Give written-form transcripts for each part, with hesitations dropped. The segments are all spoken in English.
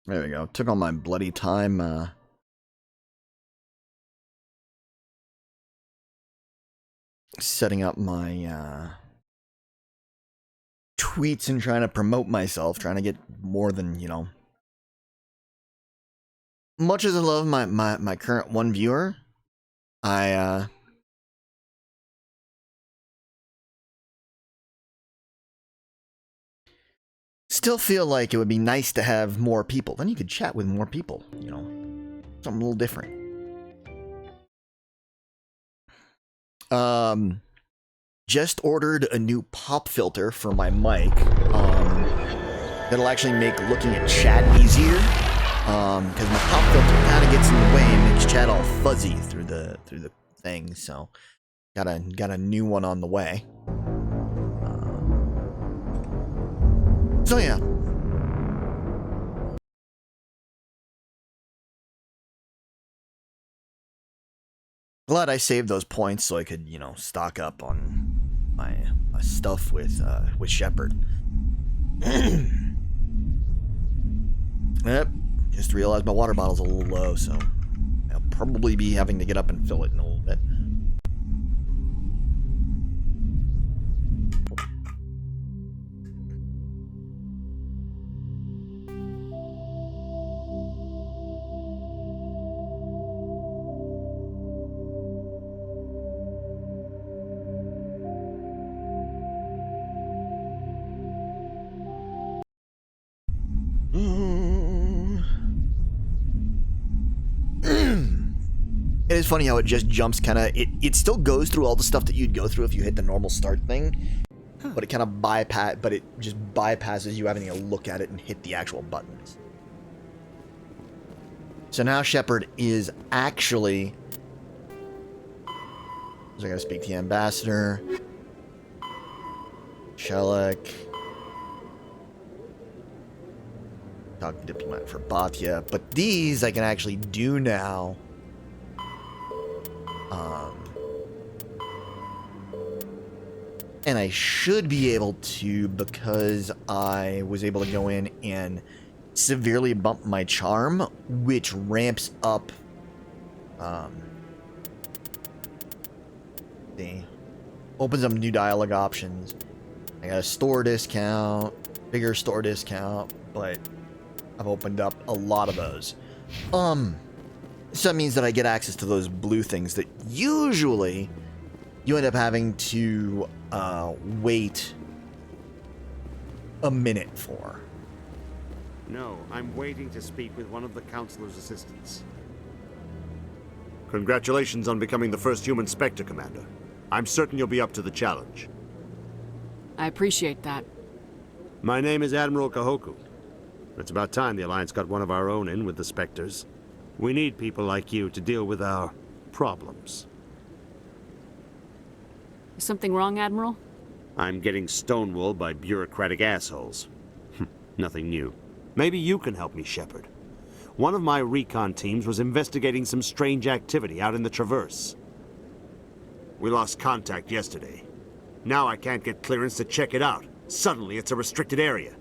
There we go. Took all my bloody time, setting up my, tweets and trying to promote myself, trying to get more than, you know. Much as I love my current one viewer, I, still feel like it would be nice to have more people. Then you could chat with more people, you know. Something a little different. Just ordered a new pop filter for my mic. That'll actually make looking at chat easier. Because my pop filter kind of gets in the way and makes chat all fuzzy through the thing. So, got a new one on the way. So yeah. Glad I saved those points so I could, you know, stock up on my stuff with Shepard. Yep. Just realized my water bottle's a little low, so I'll probably be having to get up and fill it in a little bit. It is funny how it just jumps it still goes through all the stuff that you'd go through if you hit the normal start thing, but it kind of just bypasses you having to look at it and hit the actual buttons. So now Shepard is actually, so I gotta speak to the ambassador, Shelek, talk to diplomat for Bhatia, but these I can actually do now. And I should be able to, because I was able to go in and severely bump my charm, which ramps up, opens up new dialogue options. I got a store discount, bigger store discount, but I've opened up a lot of those. So that means that I get access to those blue things that usually you end up having to wait a minute for. No, I'm waiting to speak with one of the Councilor's assistants. Congratulations on becoming the first human Spectre, Commander. I'm certain you'll be up to the challenge. I appreciate that. My name is Admiral Kahoku. It's about time the Alliance got one of our own in with the Spectres. We need people like you to deal with our problems. Is something wrong, Admiral? I'm getting stonewalled by bureaucratic assholes. Nothing new. Maybe you can help me, Shepard. One of my recon teams was investigating some strange activity out in the Traverse. We lost contact yesterday. Now I can't get clearance to check it out. Suddenly it's a restricted area.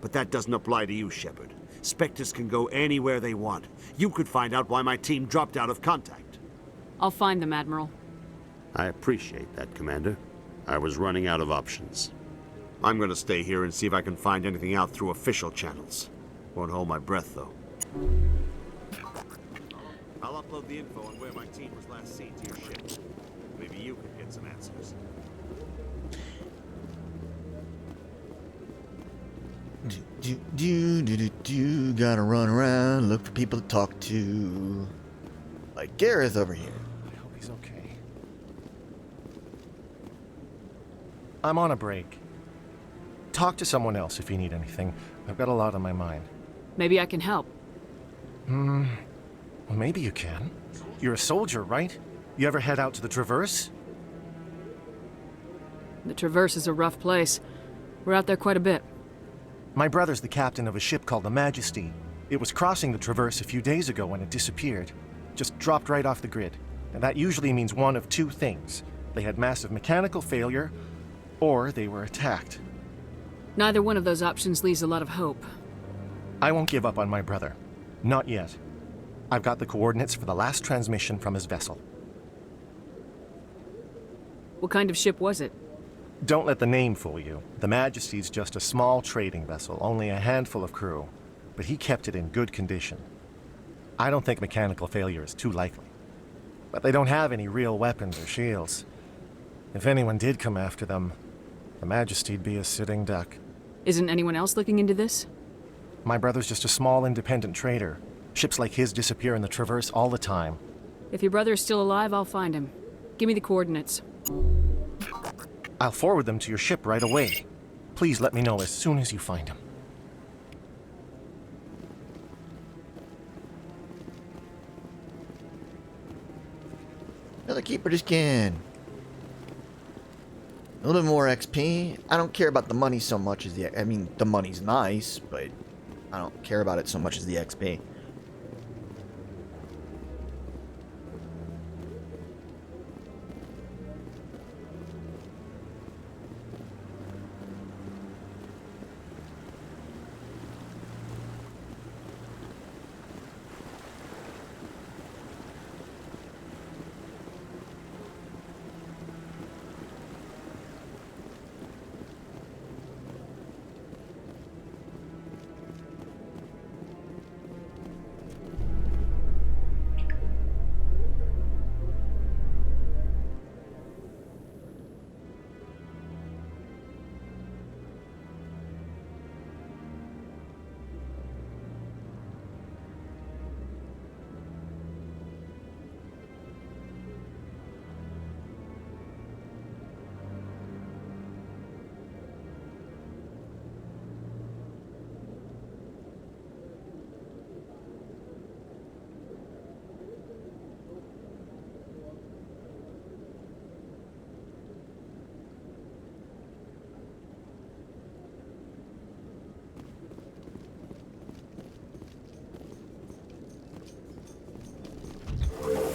But that doesn't apply to you, Shepard. Spectres can go anywhere they want. You could find out why my team dropped out of contact. I'll find them, Admiral. I appreciate that, Commander. I was running out of options. I'm gonna stay here and see if I can find anything out through official channels. Won't hold my breath, though. I'll upload the info on where my team was last seen to your ship. Maybe you could get some answers. Gotta run around, look for people to talk to. Like Gareth over here. I hope he's okay. I'm on a break. Talk to someone else if you need anything. I've got a lot on my mind. Maybe I can help. Well, maybe you can. You're a soldier, right? You ever head out to the Traverse? The Traverse is a rough place. We're out there quite a bit. My brother's the captain of a ship called the Majesty. It was crossing the Traverse a few days ago when it disappeared. Just dropped right off the grid. And that usually means one of two things. They had massive mechanical failure, or they were attacked. Neither one of those options leaves a lot of hope. I won't give up on my brother. Not yet. I've got the coordinates for the last transmission from his vessel. What kind of ship was it? Don't let the name fool you. The Majesty's just a small trading vessel, only a handful of crew. But he kept it in good condition. I don't think mechanical failure is too likely. But they don't have any real weapons or shields. If anyone did come after them, the Majesty'd be a sitting duck. Isn't anyone else looking into this? My brother's just a small independent trader. Ships like his disappear in the Traverse all the time. If your brother is still alive, I'll find him. Give me the coordinates. I'll forward them to your ship right away. Please let me know as soon as you find him. Another keeper just can. A little bit more XP. I don't care about the money so much as the... I mean, the money's nice, but I don't care about it so much as the XP.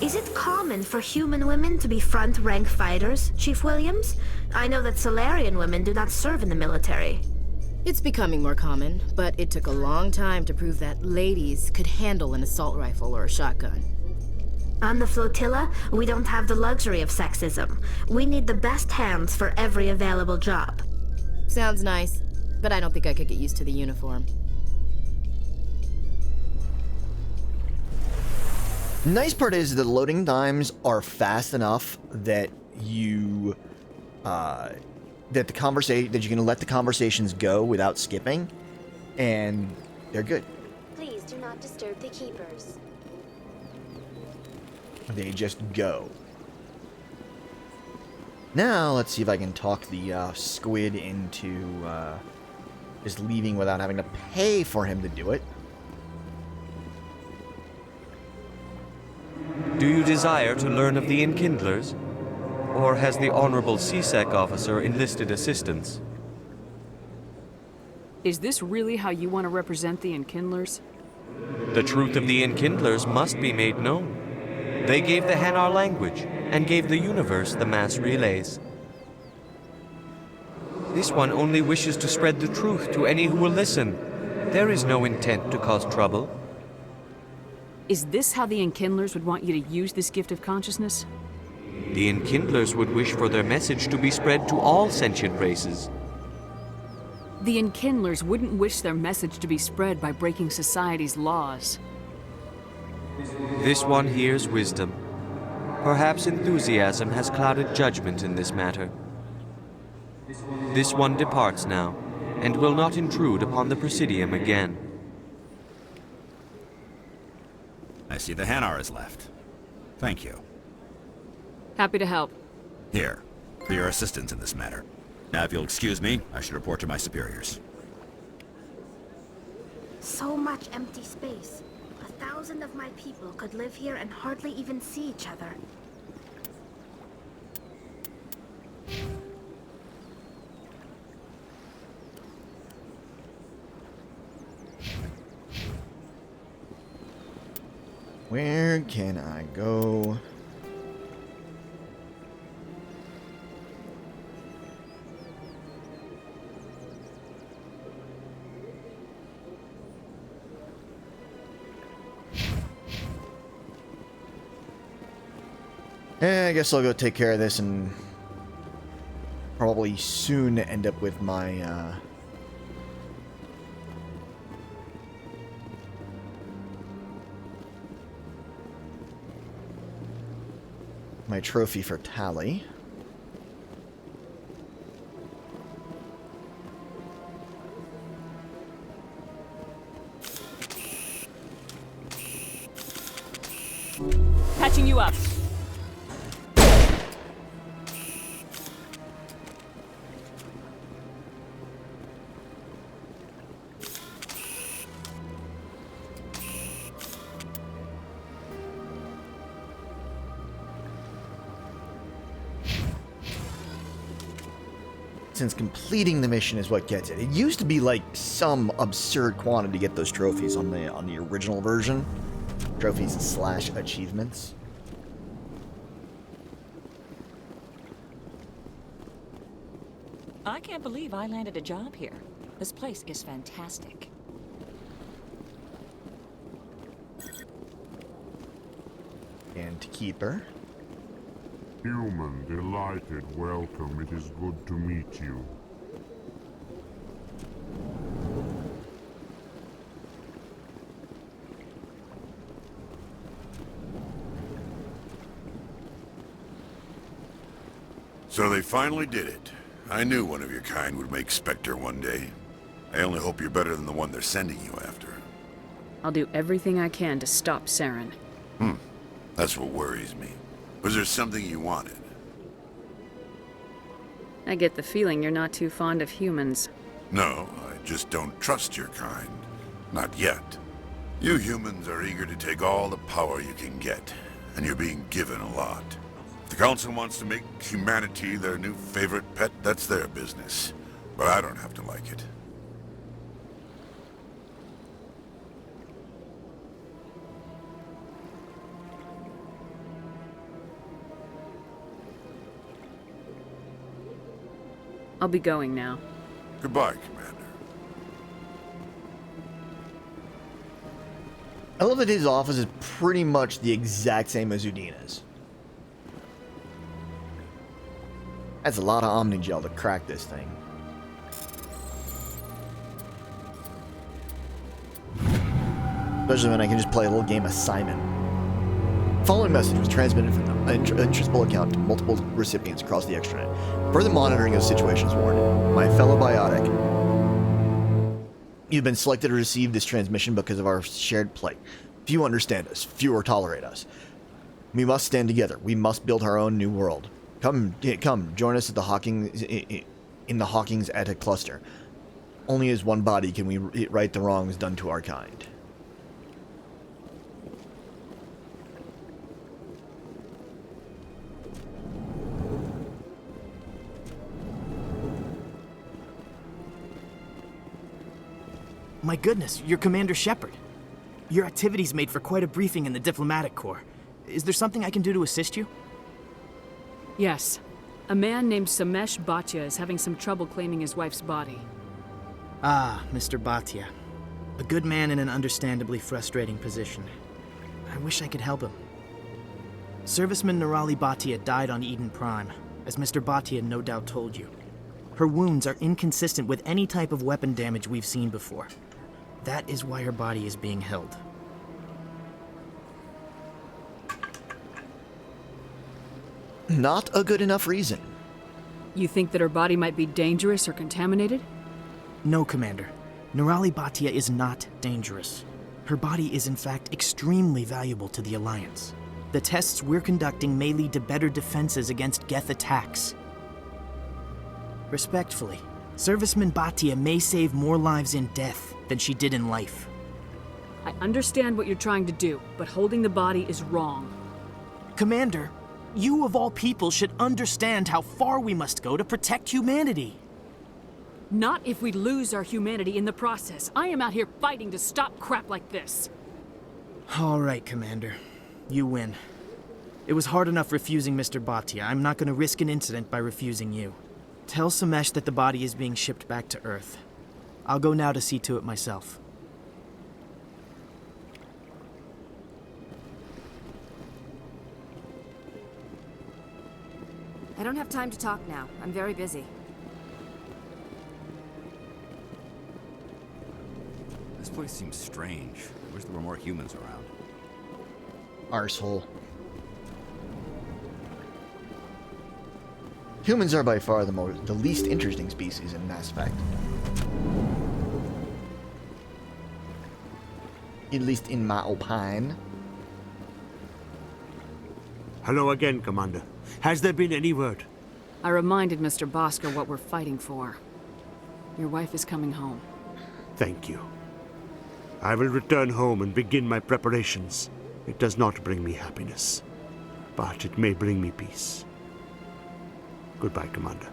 Is it common for human women to be front-rank fighters, Chief Williams? I know that Solarian women do not serve in the military. It's becoming more common, but it took a long time to prove that ladies could handle an assault rifle or a shotgun. On the flotilla, we don't have the luxury of sexism. We need the best hands for every available job. Sounds nice, but I don't think I could get used to the uniform. Nice part is the loading times are fast enough that you that you can let the conversations go without skipping, and they're good. Please do not disturb the keepers. They just go. Now let's see if I can talk the squid into just leaving without having to pay for him to do it. Do you desire to learn of the Enkindlers? Or has the Honorable C-Sec officer enlisted assistance? Is this really how you want to represent the Enkindlers? The truth of the Enkindlers must be made known. They gave the Hanar language, and gave the universe the mass relays. This one only wishes to spread the truth to any who will listen. There is no intent to cause trouble. Is this how the Enkindlers would want you to use this gift of consciousness? The Enkindlers would wish for their message to be spread to all sentient races. The Enkindlers wouldn't wish their message to be spread by breaking society's laws. This one hears wisdom. Perhaps enthusiasm has clouded judgment in this matter. This one departs now, and will not intrude upon the Presidium again. I see the Hanar is left. Thank you. Happy to help. Here, for your assistance in this matter. Now, if you'll excuse me, I should report to my superiors. So much empty space. 1,000 of my people could live here and hardly even see each other. Where can I go? I guess I'll go take care of this and probably soon end up with my, my trophy for Tally. Patching you up. Since completing the mission is what gets it. It used to be like some absurd quantity to get those trophies on the original version. Trophies slash achievements. I can't believe I landed a job here. This place is fantastic. And to Keeper. Human, delighted, welcome. It is good to meet you. So they finally did it. I knew one of your kind would make Spectre one day. I only hope you're better than the one they're sending you after. I'll do everything I can to stop Saren. That's what worries me. Was there something you wanted? I get the feeling you're not too fond of humans. No, I just don't trust your kind. Not yet. You humans are eager to take all the power you can get, and you're being given a lot. If the Council wants to make humanity their new favorite pet, that's their business. But I don't have to like it. I'll be going now. Goodbye, Commander. I love that his office is pretty much the exact same as Udina's. That's a lot of Omnigel to crack this thing. Especially when I can just play a little game of Simon. The following message was transmitted from an intrustable account to multiple recipients across the extranet. Further monitoring of the situation is warranted. My fellow biotic, you've been selected to receive this transmission because of our shared plight. Few understand us, fewer tolerate us. We must stand together. We must build our own new world. Come, join us at the Hawkins in the Hawkins Eta cluster. Only as one body can we right the wrongs done to our kind. My goodness, you're Commander Shepard. Your activities made for quite a briefing in the Diplomatic Corps. Is there something I can do to assist you? Yes. A man named Samesh Bhatia is having some trouble claiming his wife's body. Ah, Mr. Bhatia. A good man in an understandably frustrating position. I wish I could help him. Serviceman Nirali Bhatia died on Eden Prime, as Mr. Bhatia no doubt told you. Her wounds are inconsistent with any type of weapon damage we've seen before. That is why her body is being held. Not a good enough reason. You think that her body might be dangerous or contaminated? No, Commander. Nirali Bhatia is not dangerous. Her body is in fact extremely valuable to the Alliance. The tests we're conducting may lead to better defenses against Geth attacks. Respectfully, Serviceman Bhatia may save more lives in death than she did in life. I understand what you're trying to do, but holding the body is wrong. Commander, you of all people should understand how far we must go to protect humanity. Not if we lose our humanity in the process. I am out here fighting to stop crap like this. All right, Commander. You win. It was hard enough refusing Mr. Bhatia. I'm not going to risk an incident by refusing you. Tell Samesh that the body is being shipped back to Earth. I'll go now to see to it myself. don't have time to talk now. I'm very busy. This place seems strange. I wish there were more humans around. Arsehole. Humans are by far the least interesting species in Mass Effect. At least in my opine. Hello again, Commander. Has there been any word? I reminded Mr. Bosker what we're fighting for. Your wife is coming home. Thank you. I will return home and begin my preparations. It does not bring me happiness, but it may bring me peace. Goodbye, Commander.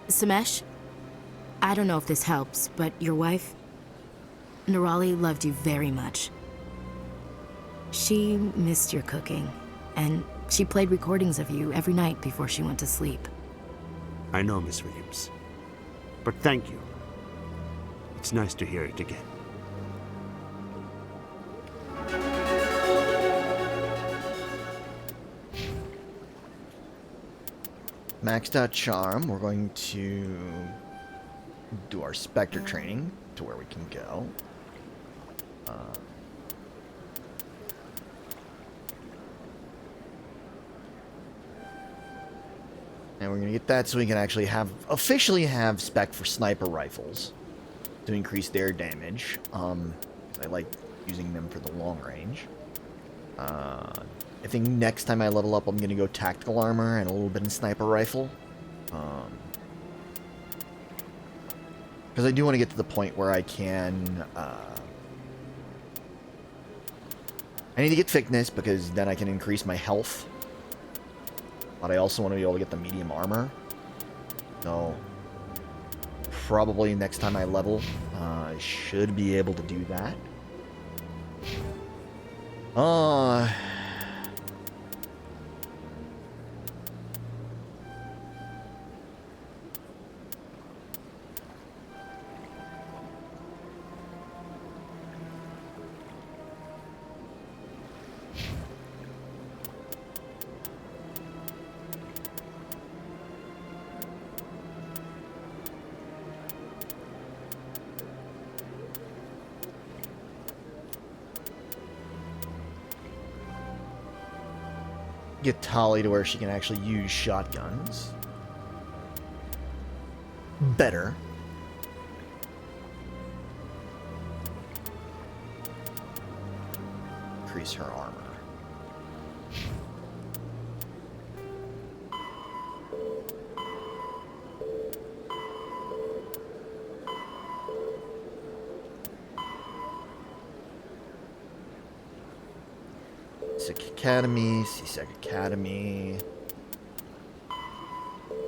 Samesh, I don't know if this helps, but your wife, Nerali, loved you very much. She missed your cooking, and she played recordings of you every night before she went to sleep. I know, Miss Williams. But thank you. It's nice to hear it again. Maxed out charm. We're going to do our Spectre training to where we can go. And we're going to get that so we can actually officially have spec for sniper rifles to increase their damage. I like using them for the long range. I think next time I level up, I'm going to go tactical armor and a little bit in sniper rifle. Because I do want to get to the point where I can... I need to get thickness because then I can increase my health. But I also want to be able to get the medium armor. So, probably next time I level, I should be able to do that. Get Tali to where she can actually use shotguns. Better. Increase her armor. Academy, CSEC Academy,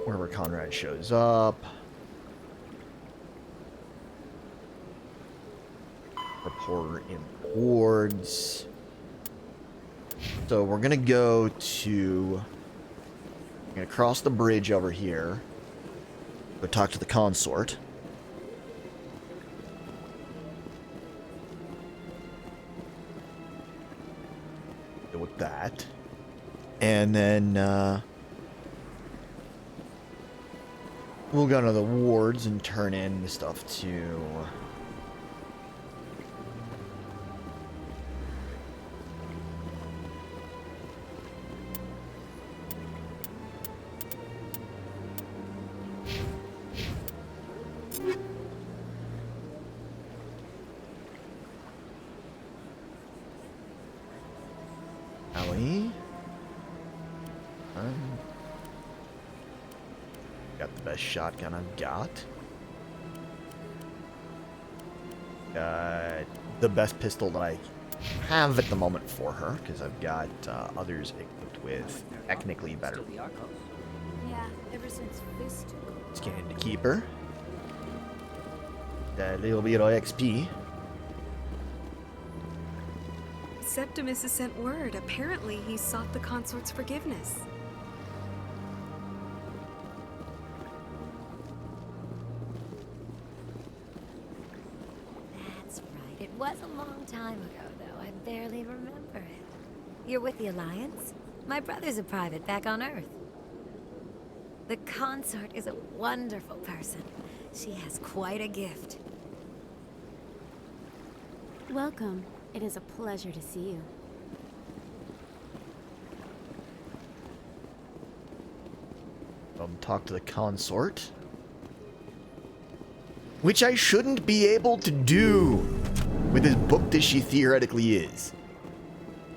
wherever Conrad shows up. Reporter in wards. So we're gonna go to. I'm gonna cross the bridge over here. Go talk to the consort. With that, and then we'll go to the wards and turn in the stuff to Ellie. Got the best shotgun I've got. Got the best pistol that I have at the moment for her, because I've got others equipped with technically better. Yeah, ever since Fist. Scan to Keeper. That little bit of XP. Septimus has sent word. Apparently, he sought the consort's forgiveness. That's right. It was a long time ago, though. I barely remember it. You're with the Alliance? My brother's a private back on Earth. The consort is a wonderful person. She has quite a gift. Welcome. It is a pleasure to see you. Talk to the consort. Which I shouldn't be able to do with as booked as she theoretically is.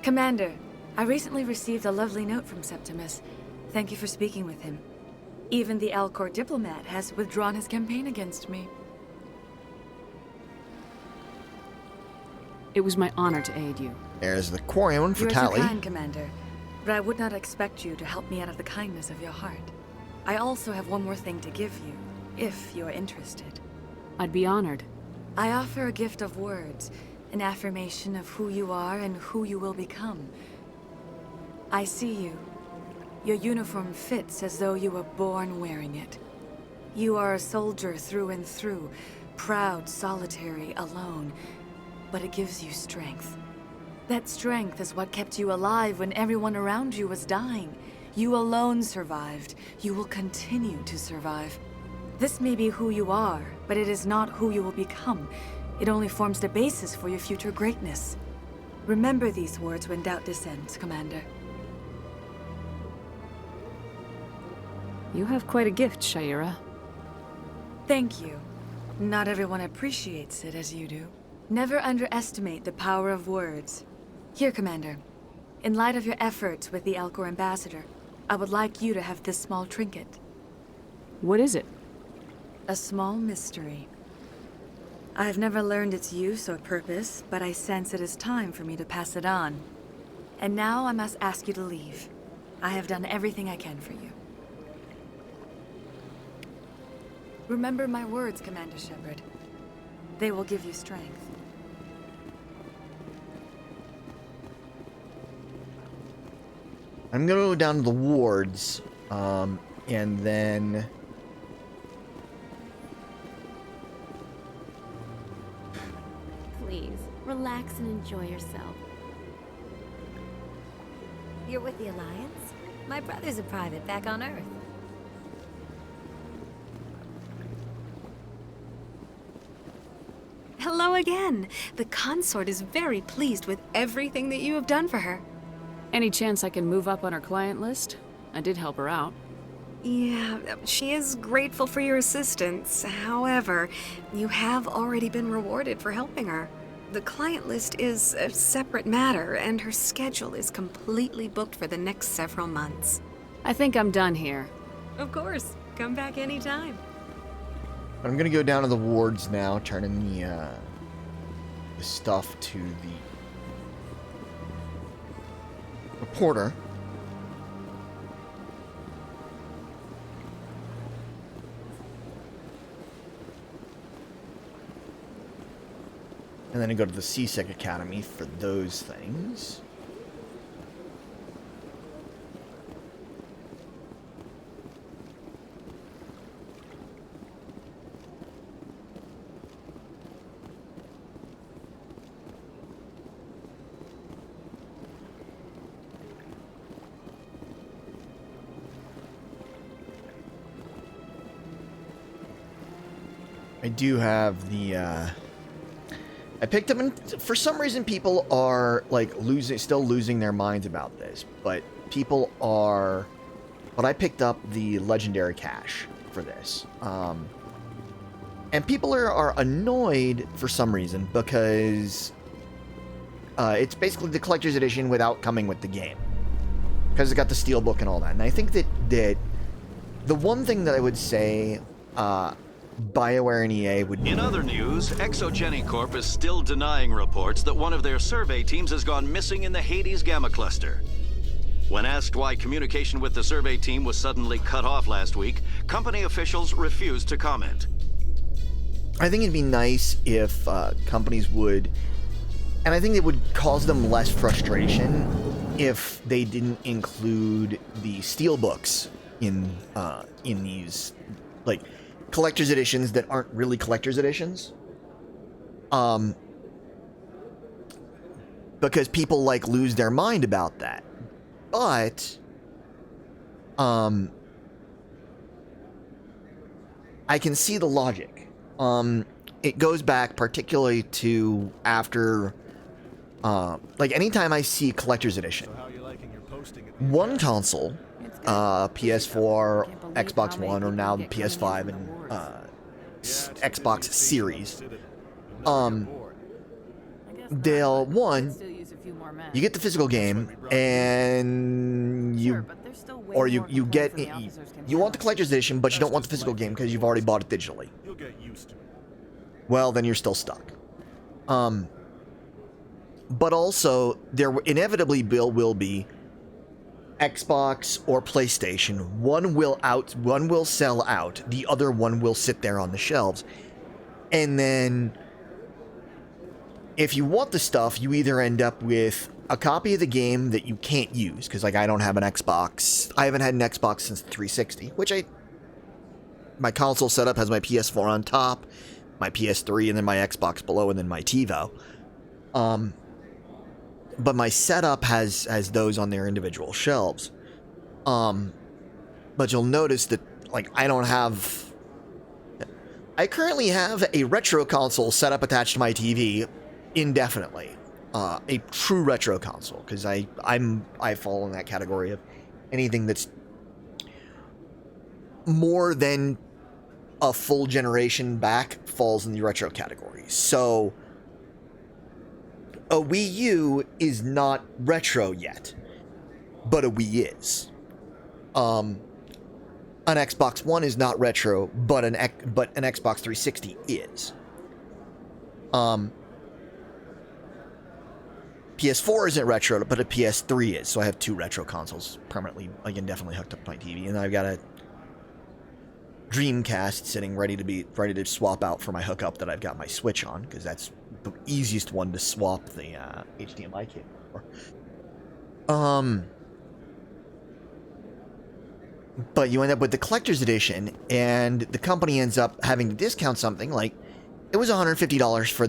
Commander, I recently received a lovely note from Septimus. Thank you for speaking with him. Even the Alcor diplomat has withdrawn his campaign against me. It was my honor to aid you. There's the Quarian for You are Tally. too kind, Commander, but I would not expect you to help me out of the kindness of your heart. I also have one more thing to give you, if you are interested. I'd be honored. I offer a gift of words, an affirmation of who you are and who you will become. I see you. Your uniform fits as though you were born wearing it. You are a soldier through and through, proud, solitary, alone, but it gives you strength. That strength is what kept you alive when everyone around you was dying. You alone survived. You will continue to survive. This may be who you are, but it is not who you will become. It only forms the basis for your future greatness. Remember these words when doubt descends, Commander. You have quite a gift, Sha'ira. Thank you. Not everyone appreciates it as you do. Never underestimate the power of words. Here, Commander. In light of your efforts with the Alcor ambassador, I would like you to have this small trinket. What is it? A small mystery. I have never learned its use or purpose, but I sense it is time for me to pass it on. And now I must ask you to leave. I have done everything I can for you. Remember my words, Commander Shepard. They will give you strength. I'm gonna go down to the wards, and then... Please, relax and enjoy yourself. You're with the Alliance? My brother's a private back on Earth. Hello again. The consort is very pleased with everything that you have done for her. Any chance I can move up on her client list? I did help her out. Yeah, she is grateful for your assistance. However, you have already been rewarded for helping her. The client list is a separate matter, and her schedule is completely booked for the next several months. I think I'm done here. Of course. Come back anytime. I'm gonna go down to the wards now, turn in the stuff to the reporter. And then I go to the CSEC Academy for those things. I do have the, I picked up, and for some reason people are, like, still losing their minds about this, but people are, but I picked up the legendary cache for this, and people are annoyed for some reason, because, it's basically the collector's edition without coming with the game, because it's got the steelbook and all that, and I think that the one thing that I would say, BioWare and EA would... In other news, Exogeny Corp is still denying reports that one of their survey teams has gone missing in the Hades Gamma Cluster. When asked why communication with the survey team was suddenly cut off last week, company officials refused to comment. I think it'd be nice if companies would... And I think it would cause them less frustration if they didn't include the steelbooks in these, like... collector's editions that aren't really collector's editions. Because people, like, lose their mind about that. But, I can see the logic. It goes back particularly to after, like anytime I see Collector's Edition. One console, PS4, Xbox One, or now the PS5 and Xbox Series, they'll, one, you get the physical game, and you want the Collector's Edition, but you don't want the physical game because you've already bought it digitally. Well, then you're still stuck. But also, there inevitably will be Xbox or PlayStation. One will sell out. The other one will sit there on the shelves. And then, if you want the stuff, you either end up with a copy of the game that you can't use, because, like, I don't have an Xbox. I haven't had an Xbox since 360, which my console setup has my PS4 on top, my PS3, and then my Xbox below, and then my TiVo. But my setup has those on their individual shelves. But you'll notice that, like, I currently have a retro console set up attached to my TV indefinitely. A true retro console, because I fall in that category of anything that's more than a full generation back falls in the retro category. So a Wii U is not retro yet, but a Wii is. An Xbox One is not retro, but an Xbox 360 is. PS4 isn't retro, but a PS3 is. So I have two retro consoles permanently, like, indefinitely hooked up to my TV, and I've got a Dreamcast sitting ready to swap out for my hookup that I've got my Switch on, because that's the easiest one to swap the HDMI cable for. But you end up with the Collector's Edition, and the company ends up having to discount something. Like, it was $150 for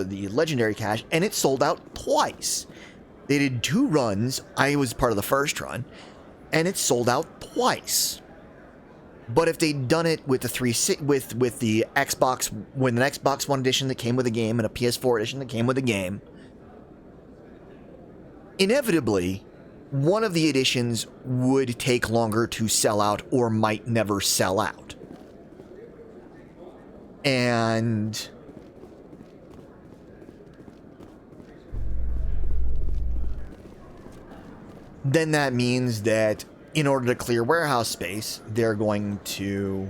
the Legendary Cache, and it sold out twice. They did 2 runs. I was part of the first run, and it sold out twice. But if they'd done it with the Xbox, with an Xbox One edition that came with a game and a PS4 edition that came with a game, inevitably, one of the editions would take longer to sell out or might never sell out. And then that means that in order to clear warehouse space, they're going to...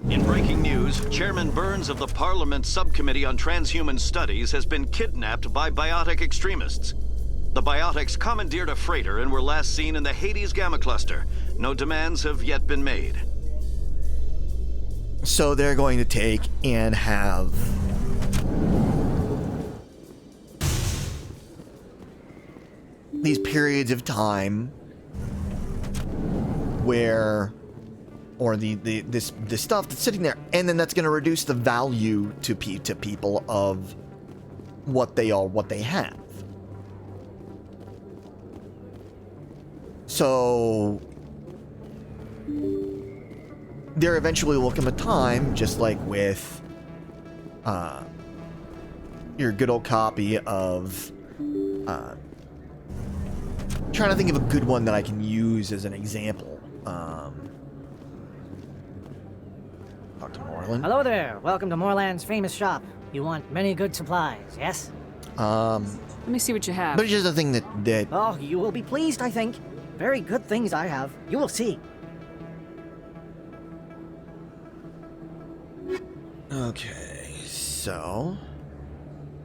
In breaking news, Chairman Burns of the Parliament Subcommittee on Transhuman Studies has been kidnapped by biotic extremists. The biotics commandeered a freighter and were last seen in the Hades Gamma Cluster. No demands have yet been made. So they're going to take and have... these periods of time where, or the stuff that's sitting there, and then that's going to reduce the value to people of what they have. So there eventually will come a time, just like with your good old copy of trying to think of a good one that I can use as an example. Talk to Moreland. Hello there. Welcome to Moreland's famous shop. You want many good supplies, yes? Let me see what you have. But here's the thing that... Oh, you will be pleased, I think. Very good things I have. You will see. Okay, so...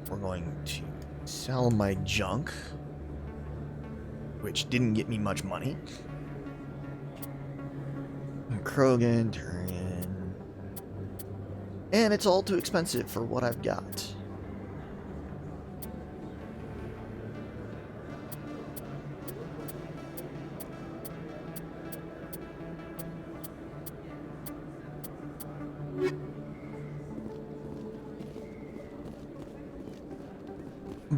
we're going to sell my junk, which didn't get me much money. Krogan, Turian. And it's all too expensive for what I've got.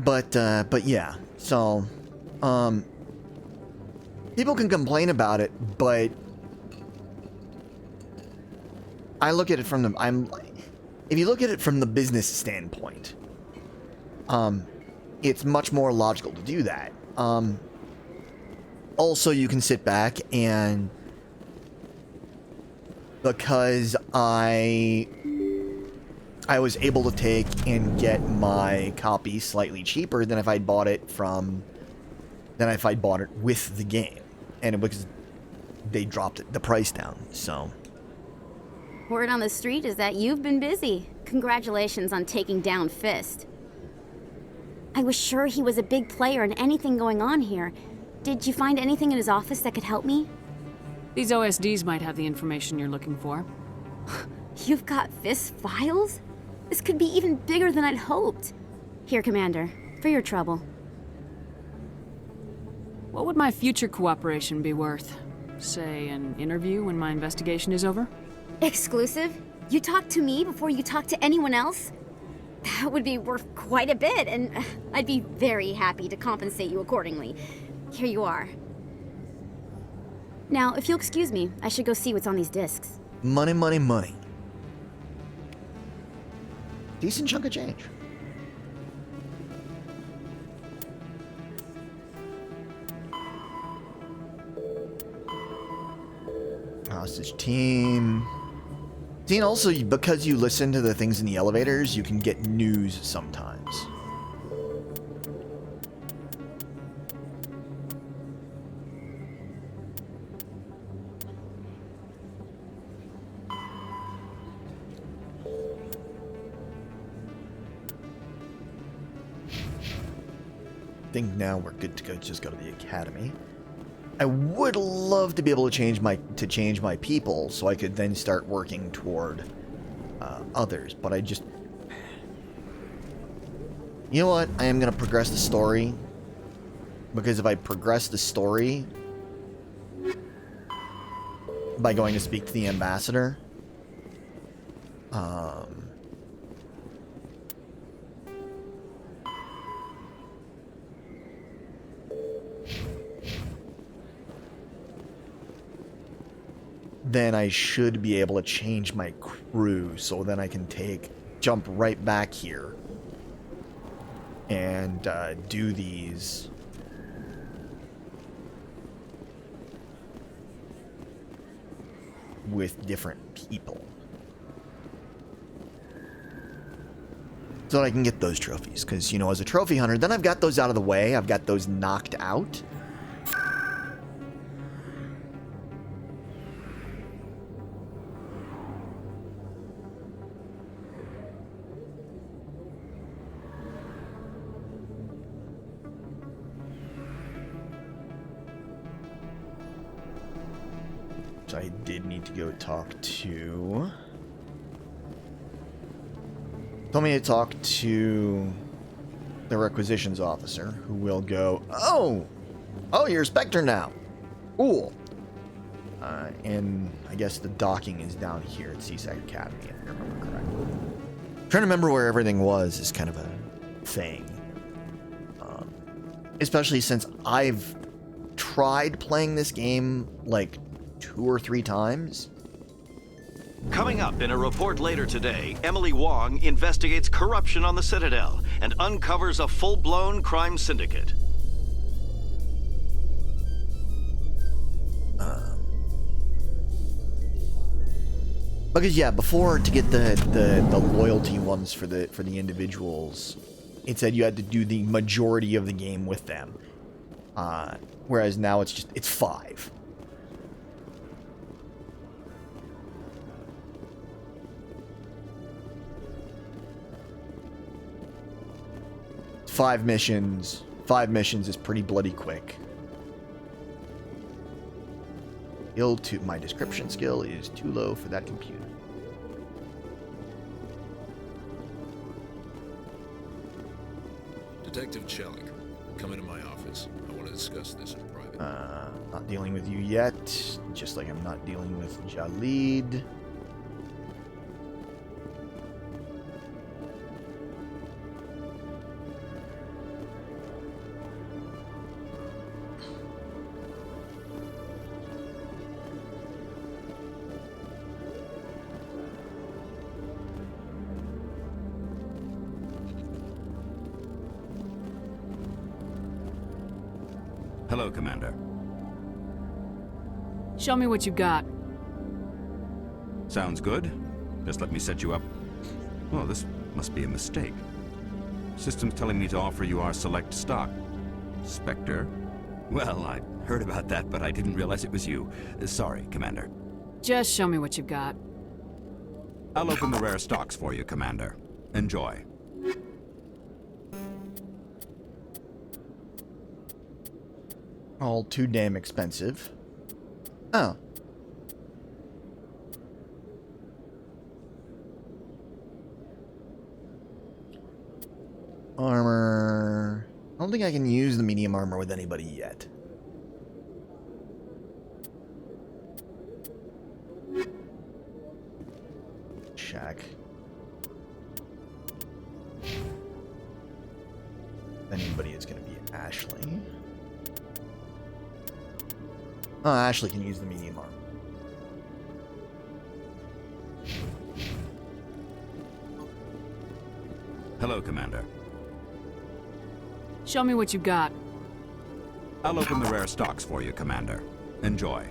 But yeah, so, people can complain about it, but I look at it from the if you look at it from the business standpoint, it's much more logical to do that. Also, you can sit back and, because I was able to take and get my copy slightly cheaper than if I'd bought it with the game, and it was they dropped the price down. So Word on the street is that you've been busy. Congratulations on taking down Fist. I was sure he was a big player in anything going on here. Did you find anything in his office that could help me? These OSDs might have the information you're looking for. You've got Fist files? This could be even bigger than I'd hoped. Here, Commander, for your trouble. What would my future cooperation be worth? Say, an interview when my investigation is over? Exclusive? You talk to me before you talk to anyone else? That would be worth quite a bit, and I'd be very happy to compensate you accordingly. Here you are. Now, if you'll excuse me, I should go see what's on these discs. money, money, money. Decent chunk of change. Hostage team. See, and also, because you listen to the things in the elevators, you can get news sometimes. I think now we're good to go. Just go to the academy. I would love to be able to change my people, so I could then start working toward others. But I just, you know what? I am gonna progress the story, because if I progress the story by going to speak to the ambassador, then I should be able to change my crew, so then I can jump right back here and do these with different people, so that I can get those trophies. Because, you know, as a trophy hunter, then I've got those out of the way. I've got those knocked out. So I did need to go talk to... Told me to talk to the requisitions officer, who will go, oh, you're Spectre now. Cool. And I guess the docking is down here at Seaside Academy, if I remember correctly. Trying to remember where everything was is kind of a thing. Especially since I've tried playing this game like 2 or 3 times. Coming up in a report later today, Emily Wong investigates corruption on the Citadel and uncovers a full-blown crime syndicate. Because yeah, before, to get the loyalty ones for the individuals, it said you had to do the majority of the game with them. Whereas now it's 5. Five missions is pretty bloody quick. My description skill is too low for that computer. Detective Chelik, come into my office. I want to discuss this in private. Not dealing with you yet, just like I'm not dealing with Jalid. Hello, Commander. Show me what you got. Sounds good. Just let me set you up. Oh, this must be a mistake. System's telling me to offer you our select stock. Spectre? Well, I heard about that, but I didn't realize it was you. Sorry, Commander. Just show me what you got. I'll open the rare stocks for you, Commander. Enjoy. All too damn expensive. Oh. Armor. I don't think I can use the medium armor with anybody yet. Check. If anybody, it's going to be Ashley. Oh, Ashley can use the medium armor. Hello, Commander. Show me what you got. I'll open the rare stocks for you, Commander. Enjoy.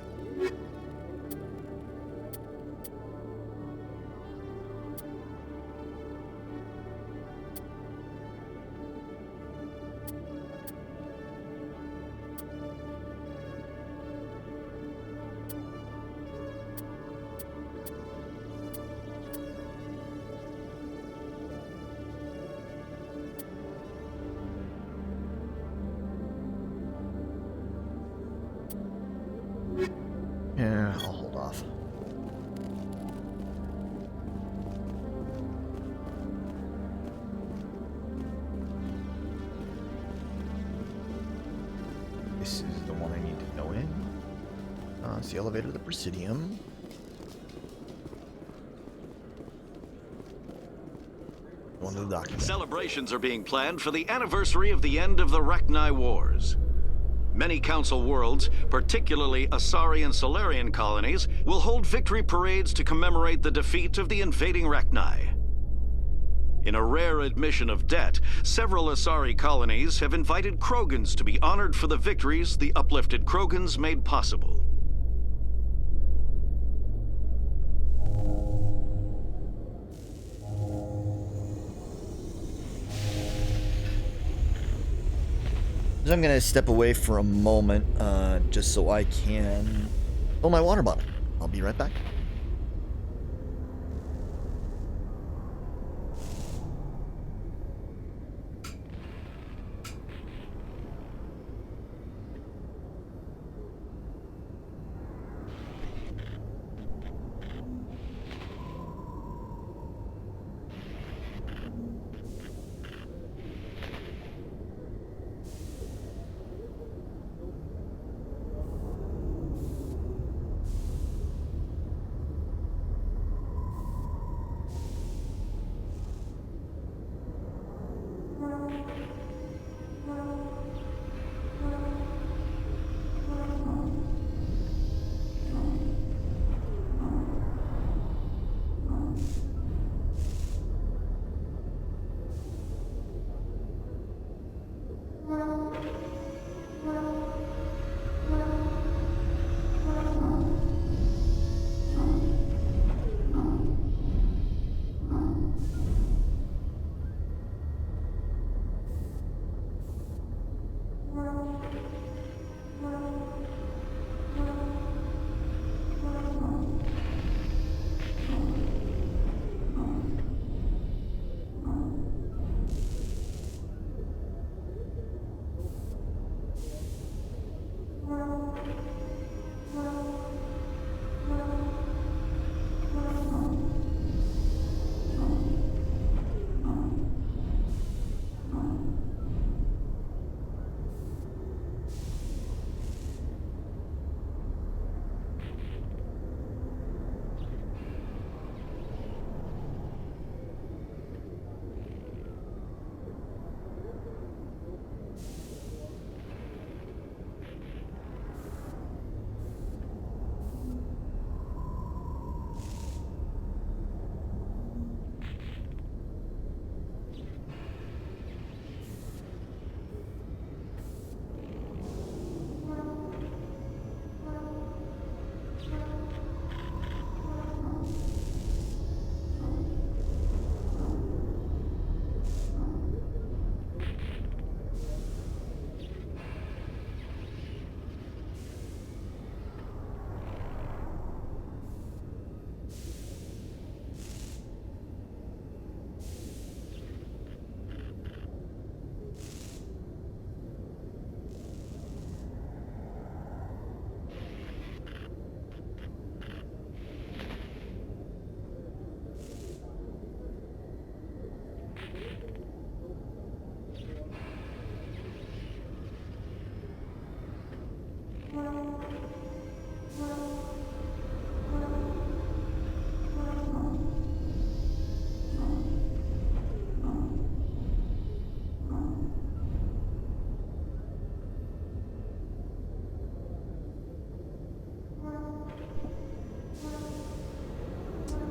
Yeah, I'll hold off. This is the one I need to go in. It's the elevator to the Presidium. One of the documents. Celebrations are being planned for the anniversary of the end of the Rachni Wars. Many Council worlds, particularly Asari and Solarian colonies, will hold victory parades to commemorate the defeat of the invading Rachni. In a rare admission of debt, several Asari colonies have invited Krogans to be honored for the victories the uplifted Krogans made possible. So I'm gonna step away for a moment, just so I can fill my water bottle. I'll be right back.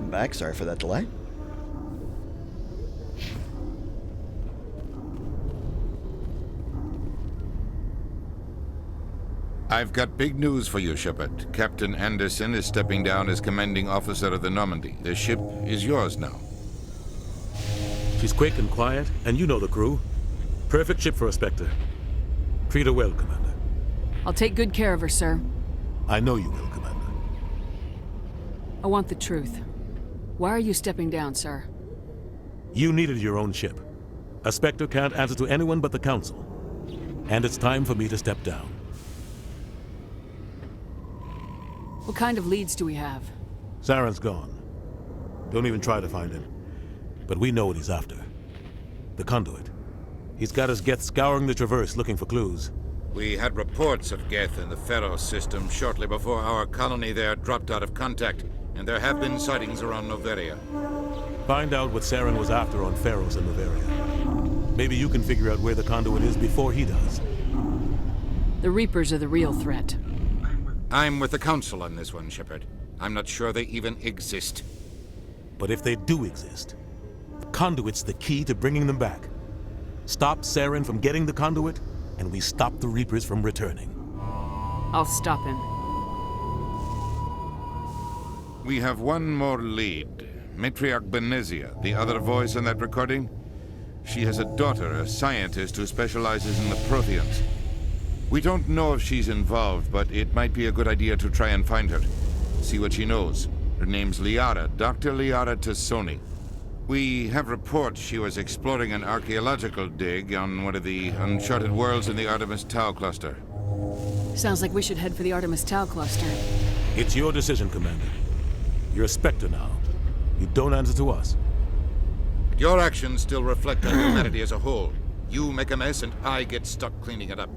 Welcome back. Sorry for that delay. I've got big news for you, Shepard. Captain Anderson is stepping down as commanding officer of the Normandy. The ship is yours now. She's quick and quiet, and you know the crew. Perfect ship for a Spectre. Treat her well, Commander. I'll take good care of her, sir. I know you will, Commander. I want the truth. Why are you stepping down, sir? You needed your own ship. A Spectre can't answer to anyone but the Council. And it's time for me to step down. What kind of leads do we have? Saren's gone. Don't even try to find him. But we know what he's after. The Conduit. He's got his Geth scouring the Traverse looking for clues. We had reports of Geth in the Pharos system shortly before our colony there dropped out of contact, and there have been sightings around Noveria. Find out what Saren was after on Pharos and Noveria. Maybe you can figure out where the Conduit is before he does. The Reapers are the real threat. I'm with the Council on this one, Shepard. I'm not sure they even exist. But if they do exist, the Conduit's the key to bringing them back. Stop Saren from getting the Conduit, and we stop the Reapers from returning. I'll stop him. We have one more lead. Matriarch Benezia, the other voice in that recording. She has a daughter, a scientist who specializes in the Protheans. We don't know if she's involved, but it might be a good idea to try and find her. See what she knows. Her name's Liara, Dr. Liara Tassoni. We have reports she was exploring an archaeological dig on one of the uncharted worlds in the Artemis Tau cluster. Sounds like we should head for the Artemis Tau cluster. It's your decision, Commander. You're a Spectre now. You don't answer to us. Your actions still reflect on humanity as a whole. You make a mess and I get stuck cleaning it up.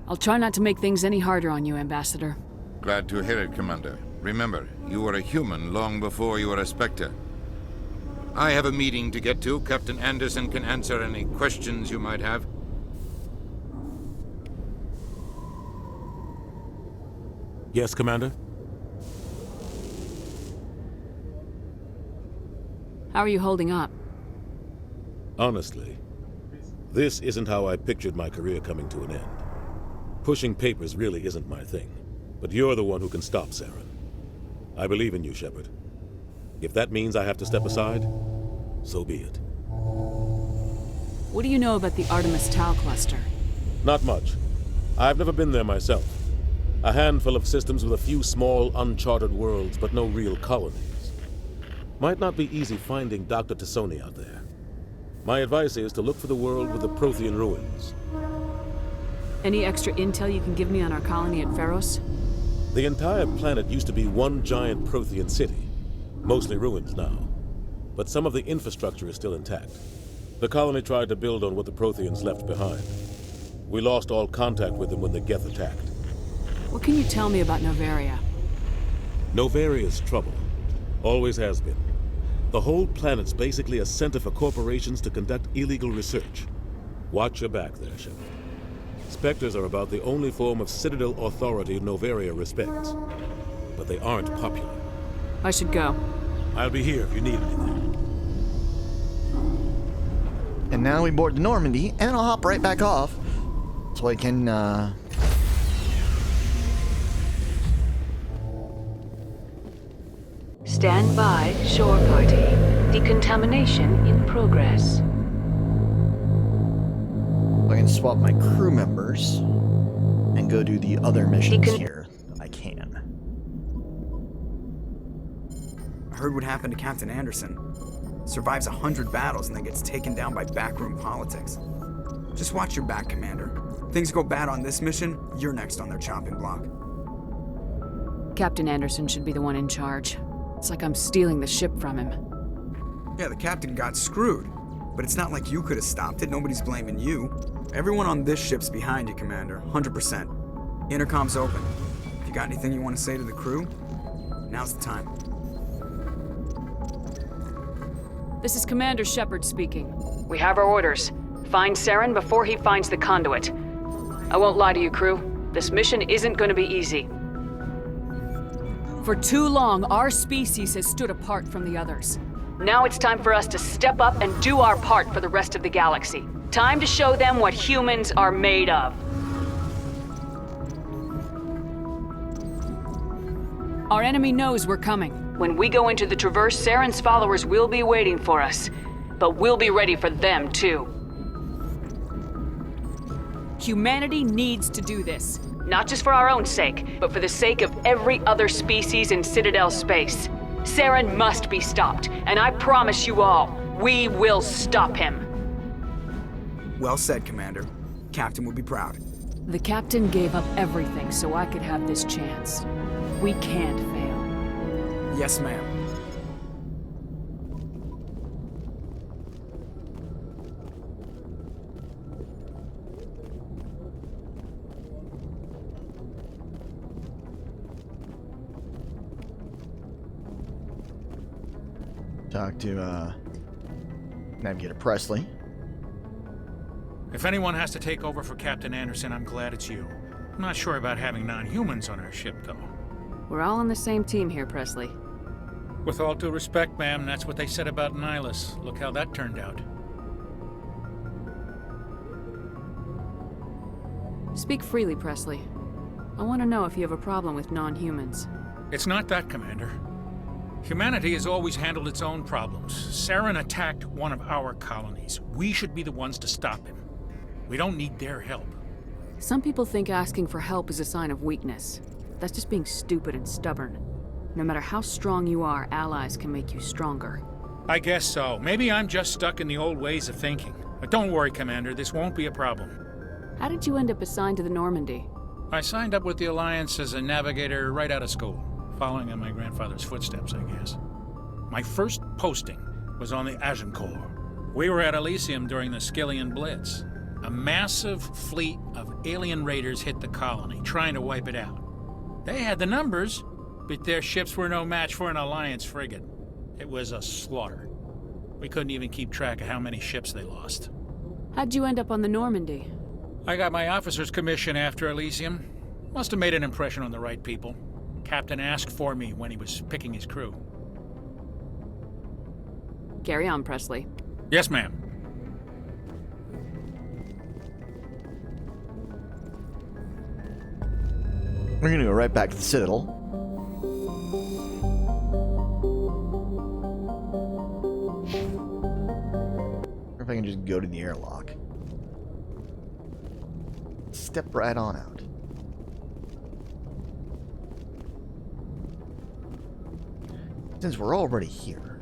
I'll try not to make things any harder on you, Ambassador. Glad to hear it, Commander. Remember, you were a human long before you were a Spectre. I have a meeting to get to. Captain Anderson can answer any questions you might have. Yes, Commander? How are you holding up? Honestly, this isn't how I pictured my career coming to an end. Pushing papers really isn't my thing, but you're the one who can stop Saren. I believe in you, Shepard. If that means I have to step aside, so be it. What do you know about the Artemis Tau cluster? Not much. I've never been there myself. A handful of systems with a few small, uncharted worlds, but no real colonies. Might not be easy finding Dr. Tassoni out there. My advice is to look for the world with the Prothean ruins. Any extra intel you can give me on our colony at Pharos? The entire planet used to be one giant Prothean city, mostly ruins now. But some of the infrastructure is still intact. The colony tried to build on what the Protheans left behind. We lost all contact with them when the Geth attacked. What can you tell me about Noveria? Noveria's trouble. Always has been. The whole planet's basically a center for corporations to conduct illegal research. Watch your back there, Shepard. Spectres are about the only form of Citadel authority Noveria respects. But they aren't popular. I should go. I'll be here if you need anything. And now we board the Normandy, and I'll hop right back off. So I can, Stand by, shore party. Decontamination in progress. I can swap my crew members and go do the other missions here. I can. I heard what happened to Captain Anderson. Survives 100 battles and then gets taken down by backroom politics. Just watch your back, Commander. Things go bad on this mission, you're next on their chopping block. Captain Anderson should be the one in charge. It's like I'm stealing the ship from him. Yeah, the captain got screwed. But it's not like you could have stopped it. Nobody's blaming you. Everyone on this ship's behind you, Commander. 100%. Intercom's open. If you got anything you want to say to the crew, now's the time. This is Commander Shepard speaking. We have our orders. Find Saren before he finds the conduit. I won't lie to you, crew. This mission isn't going to be easy. For too long, our species has stood apart from the others. Now it's time for us to step up and do our part for the rest of the galaxy. Time to show them what humans are made of. Our enemy knows we're coming. When we go into the Traverse, Saren's followers will be waiting for us. But we'll be ready for them, too. Humanity needs to do this. Not just for our own sake, but for the sake of every other species in Citadel space. Saren must be stopped, and I promise you all, we will stop him. Well said, Commander. Captain would be proud. The Captain gave up everything so I could have this chance. We can't fail. Yes, ma'am. Talk to, Navigator Presley. If anyone has to take over for Captain Anderson, I'm glad it's you. I'm not sure about having non-humans on our ship, though. We're all on the same team here, Presley. With all due respect, ma'am, that's what they said about Nihilus. Look how that turned out. Speak freely, Presley. I want to know if you have a problem with non-humans. It's not that, Commander. Humanity has always handled its own problems. Saren attacked one of our colonies. We should be the ones to stop him. We don't need their help. Some people think asking for help is a sign of weakness. That's just being stupid and stubborn. No matter how strong you are, allies can make you stronger. I guess so. Maybe I'm just stuck in the old ways of thinking. But don't worry, Commander, this won't be a problem. How did you end up assigned to the Normandy? I signed up with the Alliance as a navigator right out of school. Following in my grandfather's footsteps, I guess. My first posting was on the Agincourt. We were at Elysium during the Skillian Blitz. A massive fleet of alien raiders hit the colony, trying to wipe it out. They had the numbers, but their ships were no match for an Alliance frigate. It was a slaughter. We couldn't even keep track of how many ships they lost. How'd you end up on the Normandy? I got my officer's commission after Elysium. Must have made an impression on the right people. Captain asked for me when he was picking his crew. Carry on, Presley. Yes, ma'am. We're gonna go right back to the Citadel. Or if I can just go to the airlock. Step right on out. Since we're already here.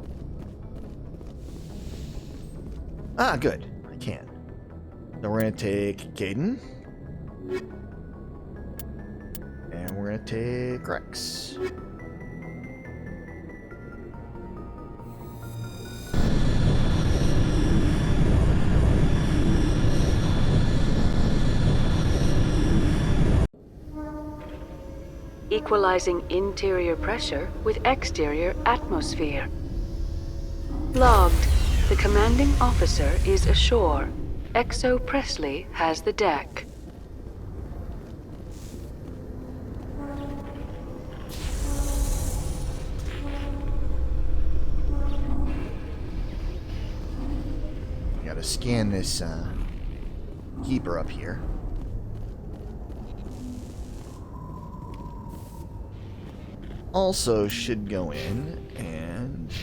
Ah, good. I can. Then we're gonna take Caden. And we're gonna take Rex. Equalizing interior pressure with exterior atmosphere. Logged. The commanding officer is ashore. Exo Presley has the deck. Gotta scan this keeper up here. Also should go in and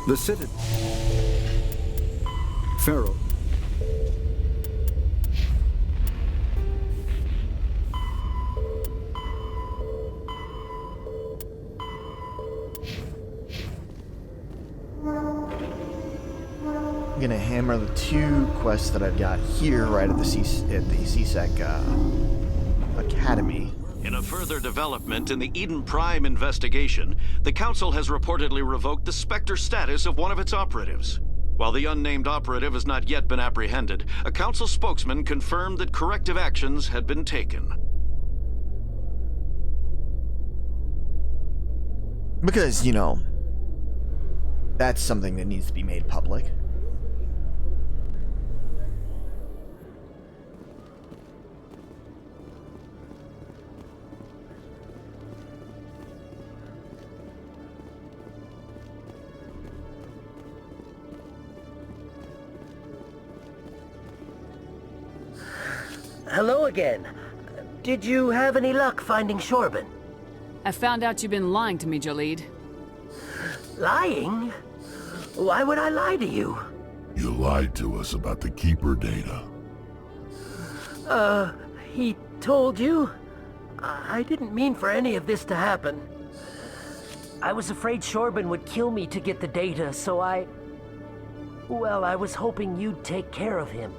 The Citadel. Pharaoh. I'm gonna hammer the 2 quests that I've got here right at the CSEC Academy. In a further development in the Eden Prime investigation, the Council has reportedly revoked the Spectre status of one of its operatives. While the unnamed operative has not yet been apprehended, a Council spokesman confirmed that corrective actions had been taken. Because, you know, that's something that needs to be made public. Hello again. Did you have any luck finding Shorben? I found out you've been lying to me, Jalid. Lying? Why would I lie to you? You lied to us about the Keeper data. He told you? I didn't mean for any of this to happen. I was afraid Shorben would kill me to get the data, so well, I was hoping you'd take care of him.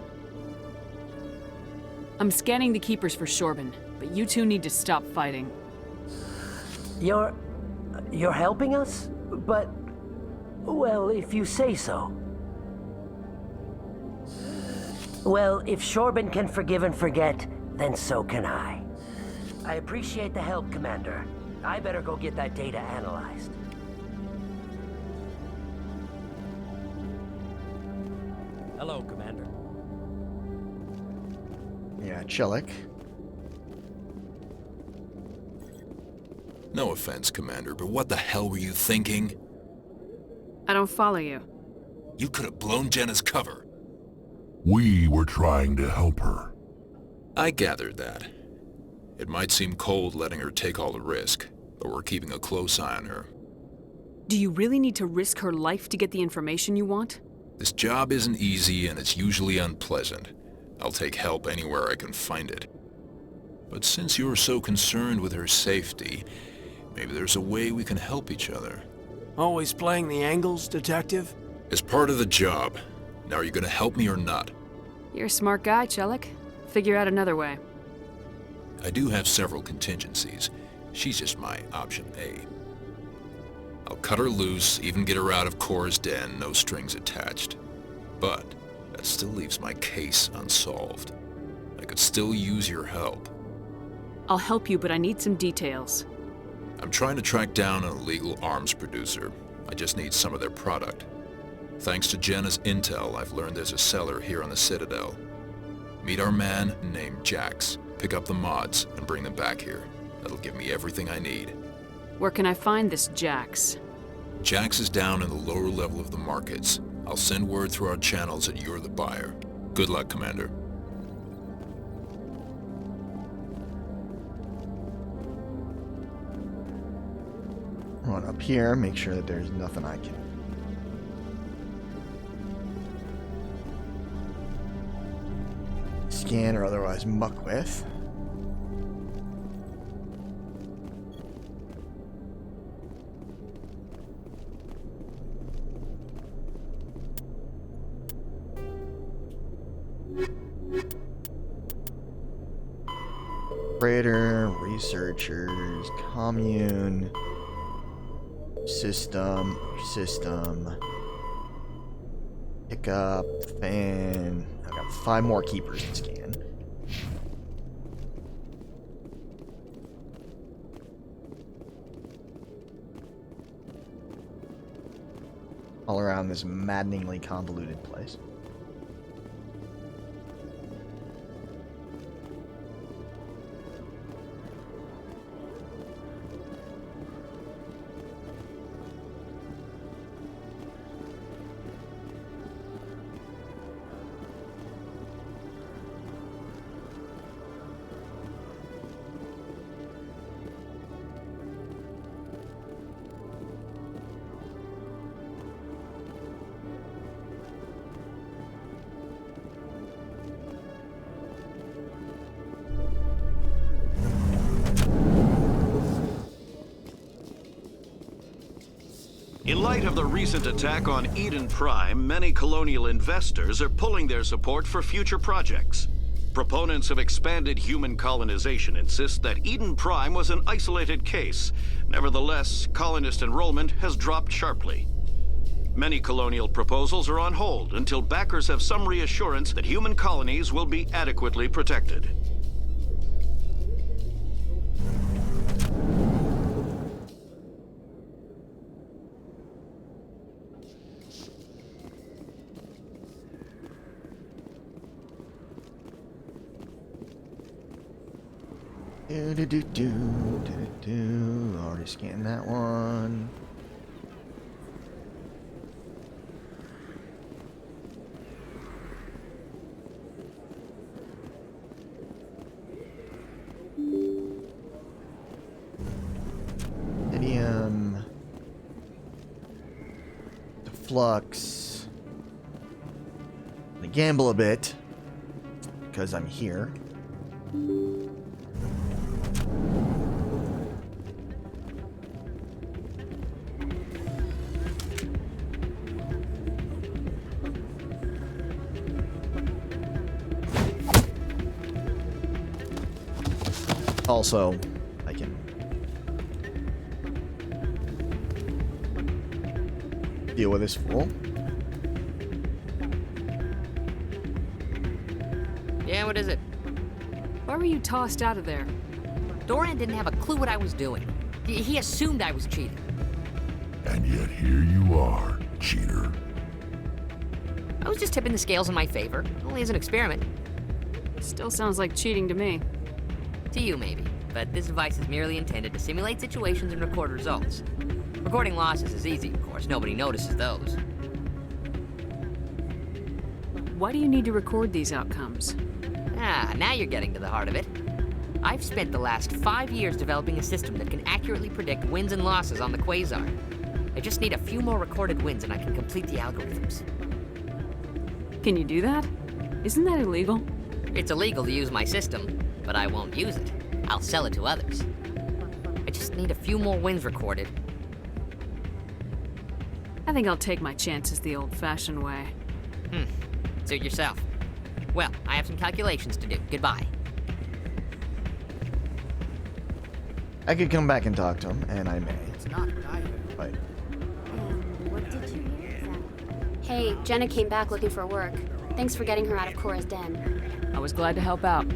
I'm scanning the Keepers for Shorben, but you two need to stop fighting. You're helping us? But, well, if you say so. Well, if Shorben can forgive and forget, then so can I. I appreciate the help, Commander. I better go get that data analyzed. Hello, Commander. Yeah, Chelik. No offense, Commander, but what the hell were you thinking? I don't follow you. You could have blown Jenna's cover. We were trying to help her. I gathered that. It might seem cold letting her take all the risk, but we're keeping a close eye on her. Do you really need to risk her life to get the information you want? This job isn't easy and it's usually unpleasant. I'll take help anywhere I can find it. But since you're so concerned with her safety, maybe there's a way we can help each other. Always playing the angles, Detective? As part of the job. Now are you gonna help me or not? You're a smart guy, Chelik. Figure out another way. I do have several contingencies. She's just my option A. I'll cut her loose, even get her out of Cora's den, no strings attached. But that still leaves my case unsolved. I could still use your help. I'll help you, but I need some details. I'm trying to track down an illegal arms producer. I just need some of their product. Thanks to Jenna's intel, I've learned there's a seller here on the Citadel. Meet our man named Jax. Pick up the mods and bring them back here. That'll give me everything I need. Where can I find this Jax? Jax is down in the lower level of the markets. I'll send word through our channels that you're the buyer. Good luck, Commander. Run up here, make sure that there's nothing I can scan or otherwise muck with. Operator, researchers, commune, system, pick up, fan. I've got 5 more keepers to scan. All around this maddeningly convoluted place. light of the recent attack on Eden Prime, many colonial investors are pulling their support for future projects. Proponents of expanded human colonization insist that Eden Prime was an isolated case. Nevertheless, colonist enrollment has dropped sharply. Many colonial proposals are on hold until backers have some reassurance that human colonies will be adequately protected. Already scanned that one. Idiom. Flux. I'm gonna gamble a bit because I'm here. Also, I can deal with this fool. Yeah, what is it? Why were you tossed out of there? Doran didn't have a clue what I was doing. He assumed I was cheating. And yet here you are, cheater. I was just tipping the scales in my favor, only as an experiment. Still sounds like cheating to me. To you, maybe. But this device is merely intended to simulate situations and record results. Recording losses is easy, of course. Nobody notices those. Why do you need to record these outcomes? Ah, now you're getting to the heart of it. I've spent the last 5 years developing a system that can accurately predict wins and losses on the Quasar. I just need a few more recorded wins and I can complete the algorithms. Can you do that? Isn't that illegal? It's illegal to use my system, but I won't use it. I'll sell it to others. I just need a few more wins recorded. I think I'll take my chances the old-fashioned way. Suit yourself. Well, I have some calculations to do. Goodbye. I could come back and talk to him, and I may. It's not what I heard. But What did you hear? Hey, Jenna came back looking for work. Thanks for getting her out of Cora's den. I was glad to help out.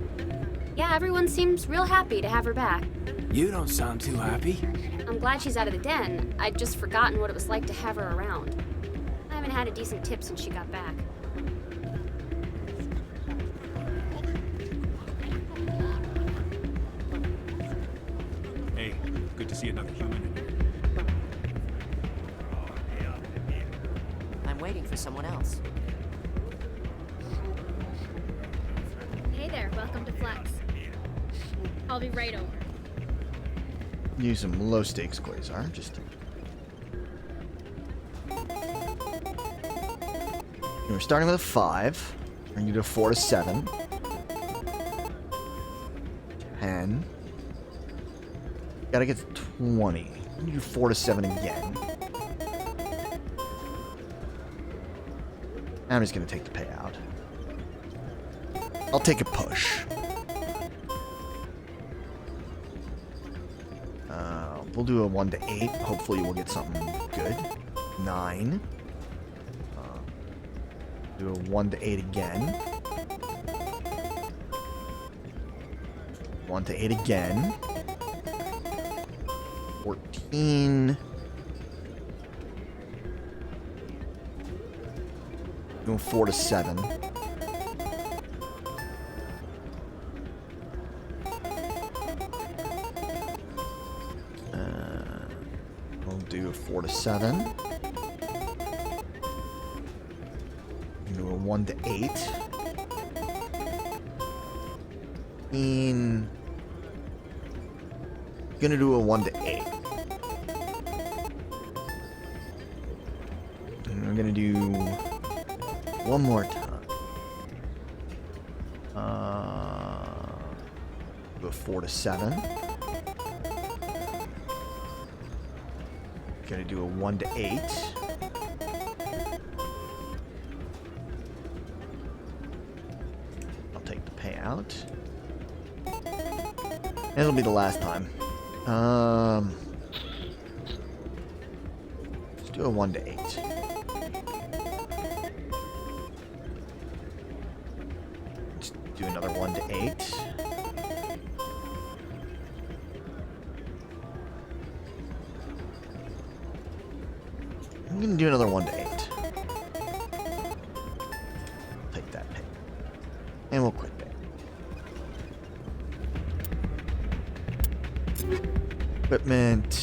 Yeah, everyone seems real happy to have her back. You don't sound too happy. I'm glad she's out of the den. I'd just forgotten what it was like to have her around. I haven't had a decent tip since she got back. Hey, good to see another human in here. I'm waiting for someone else. Hey there, welcome to Flex. I'll be right over. use some low stakes Quasar. Just we're starting with a 5. We're gonna do a 4 to 7. 10. Gotta get to 20. I'm gonna do 4 to 7 again. I'm just gonna take the payout. I'll take a push. We'll do a 1 to 8. Hopefully we'll get something good. 9. Do a 1 to 8 again. 1 to 8 again. 14. Go 4 to 7. We'll do a 4 to 7. Do a 1 to 8. 15. Gonna do a 1 to 8. And we're gonna do one more time. Do a 4 to 7. Gonna do a 1 to 8. I'll take the payout. It'll be the last time. Let's do a 1 to 8. Let's do another 1 to 8. I'm gonna do another 1 to 8. Take that pay. And we'll quit pay. Equipment.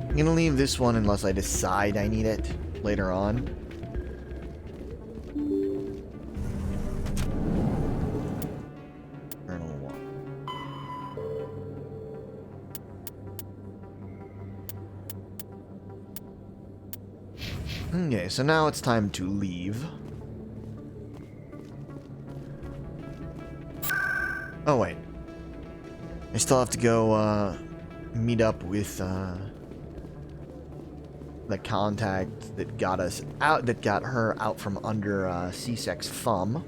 I'm gonna leave this one unless I decide I need it later on. Journal 1. Okay, so now it's time to leave. Oh wait. I still have to go meet up with the contact that got us out, that got her out from under C-Sec's thumb.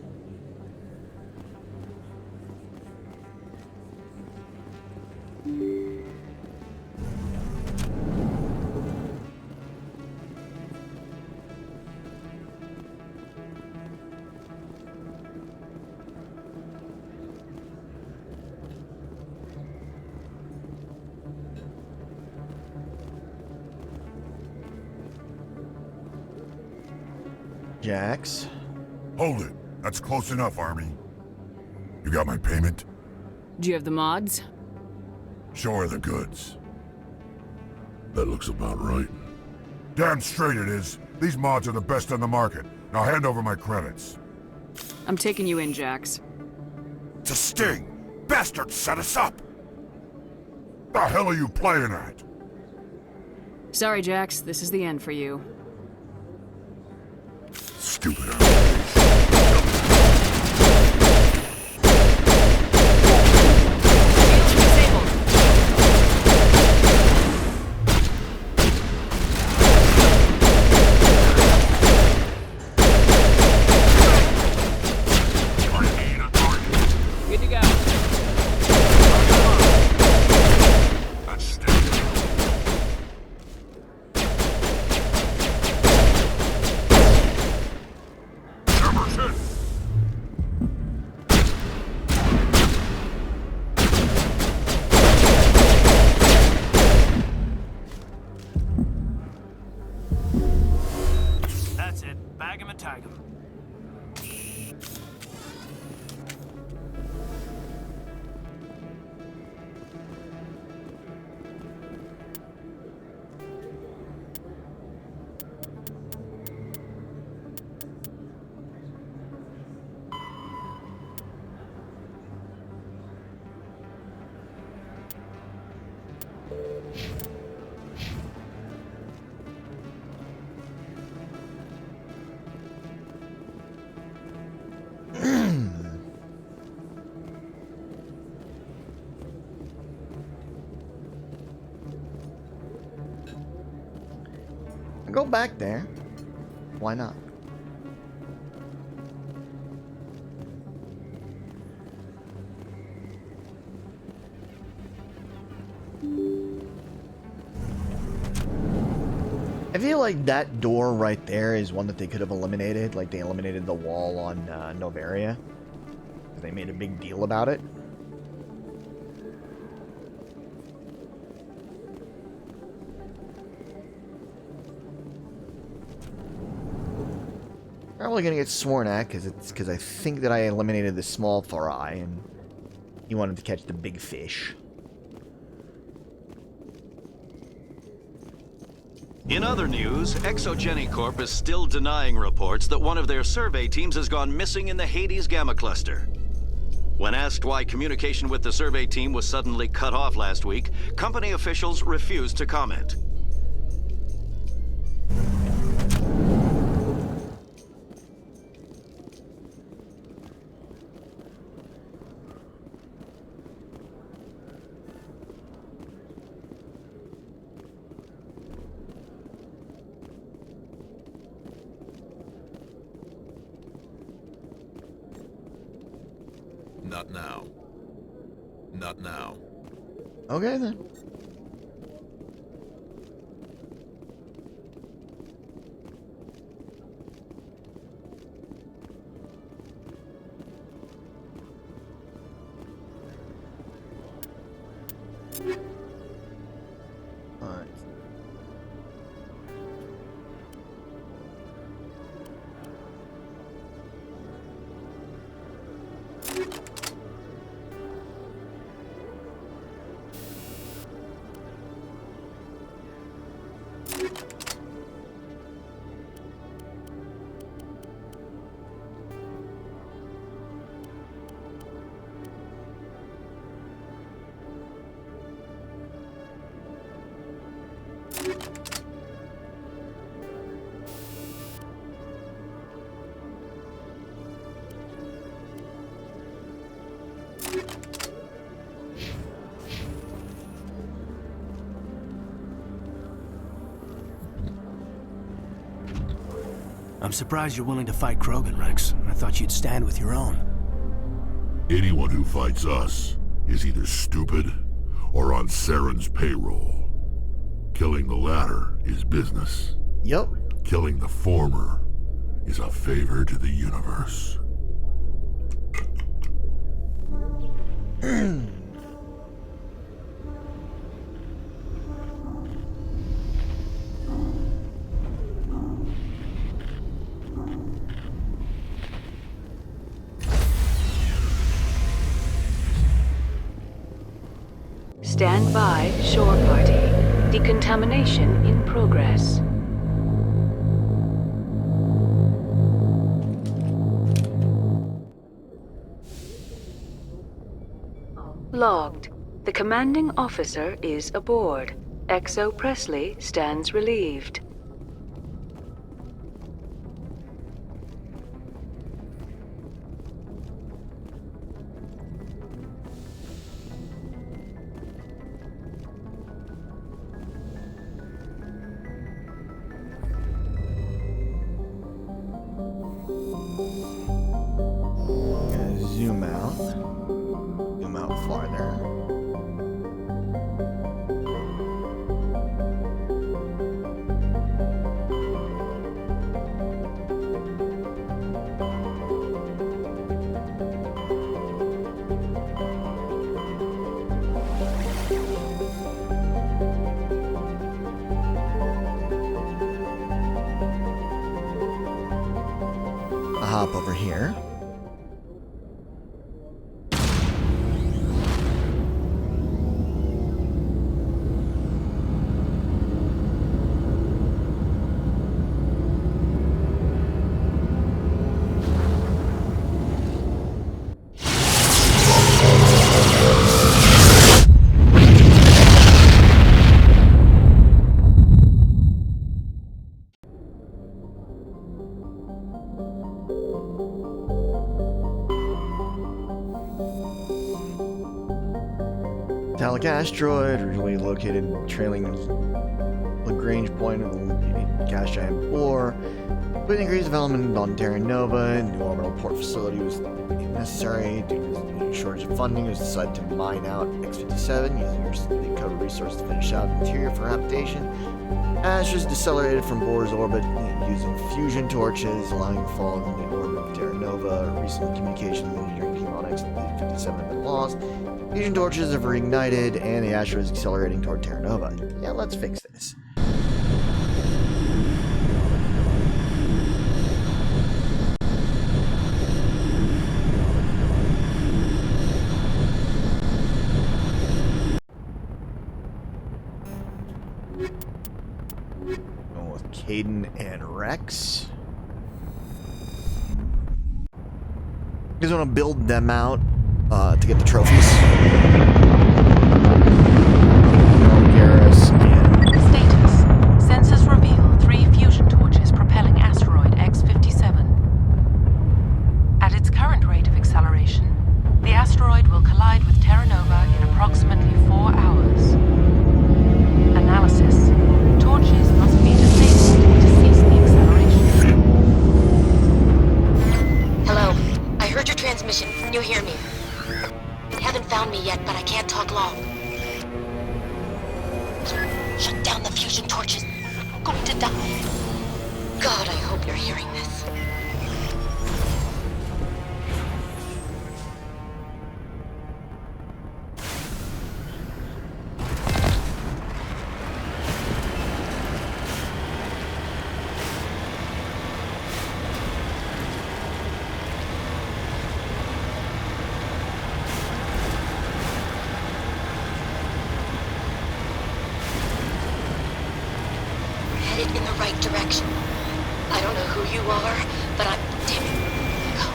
Jax. Hold it. That's close enough, Army. You got my payment? Do you have the mods? Show her the goods. That looks about right. Damn straight it is. These mods are the best on the market. Now hand over my credits. I'm taking you in, Jax. It's a sting! Bastards set us up! The hell are you playing at? Sorry, Jax. This is the end for you. Stupid. Good to go. That's it. Bag him and tag him. Go back there. Why not? I feel like that door right there is one that they could have eliminated, like they eliminated the wall on Noveria. They made a big deal about it. Probably gonna get sworn at because I think that I eliminated the small Farai and he wanted to catch the big fish. In other news, Exogeny Corp is still denying reports that one of their survey teams has gone missing in the Hades Gamma Cluster. When asked why communication with the survey team was suddenly cut off last week, company officials refused to comment. Not now. Not now. Okay then. Alright. I'm surprised you're willing to fight Krogan, Rex. I thought you'd stand with your own. Anyone who fights us is either stupid or on Saren's payroll. Killing the latter is business. Yep. Killing the former is a favor to the universe. Stand by, shore party. Decontamination in progress. Logged. The commanding officer is aboard. Exo Presley stands relieved. Zoom out. Zoom out farther. I'll hop over here. Metallic asteroid, originally located trailing Lagrange point of the gas giant Bohr. With increased development on Terra Nova, new orbital port facility was necessary due to shortage of funding, it was decided to mine out X-57 using the recovered resources to finish out the interior for habitation. Ashes decelerated from Bohr's orbit using fusion torches, allowing it to fall in the orbit of Terra Nova. Recent communication with the engineering team on X-57 have been lost. Fusion torches have reignited, and the asteroid is accelerating toward Terra Nova. Yeah, let's fix this. Going with Kaidan and Rex. You guys want to build them out to get the trophies? Garrus and... Status. Sensors reveal 3 fusion torches propelling asteroid X-57. At its current rate of acceleration, the asteroid will collide with Terra Nova in approximately 4 hours. Analysis. Torches must be disabled to cease the acceleration. Hello. I heard your transmission. Can you hear me? You haven't found me yet, but I can't talk long. Shut down the fusion torches. I'm going to die. God, I hope you're hearing this. Headed in the right direction. I don't know who you are, but I'm... Damn it. Go.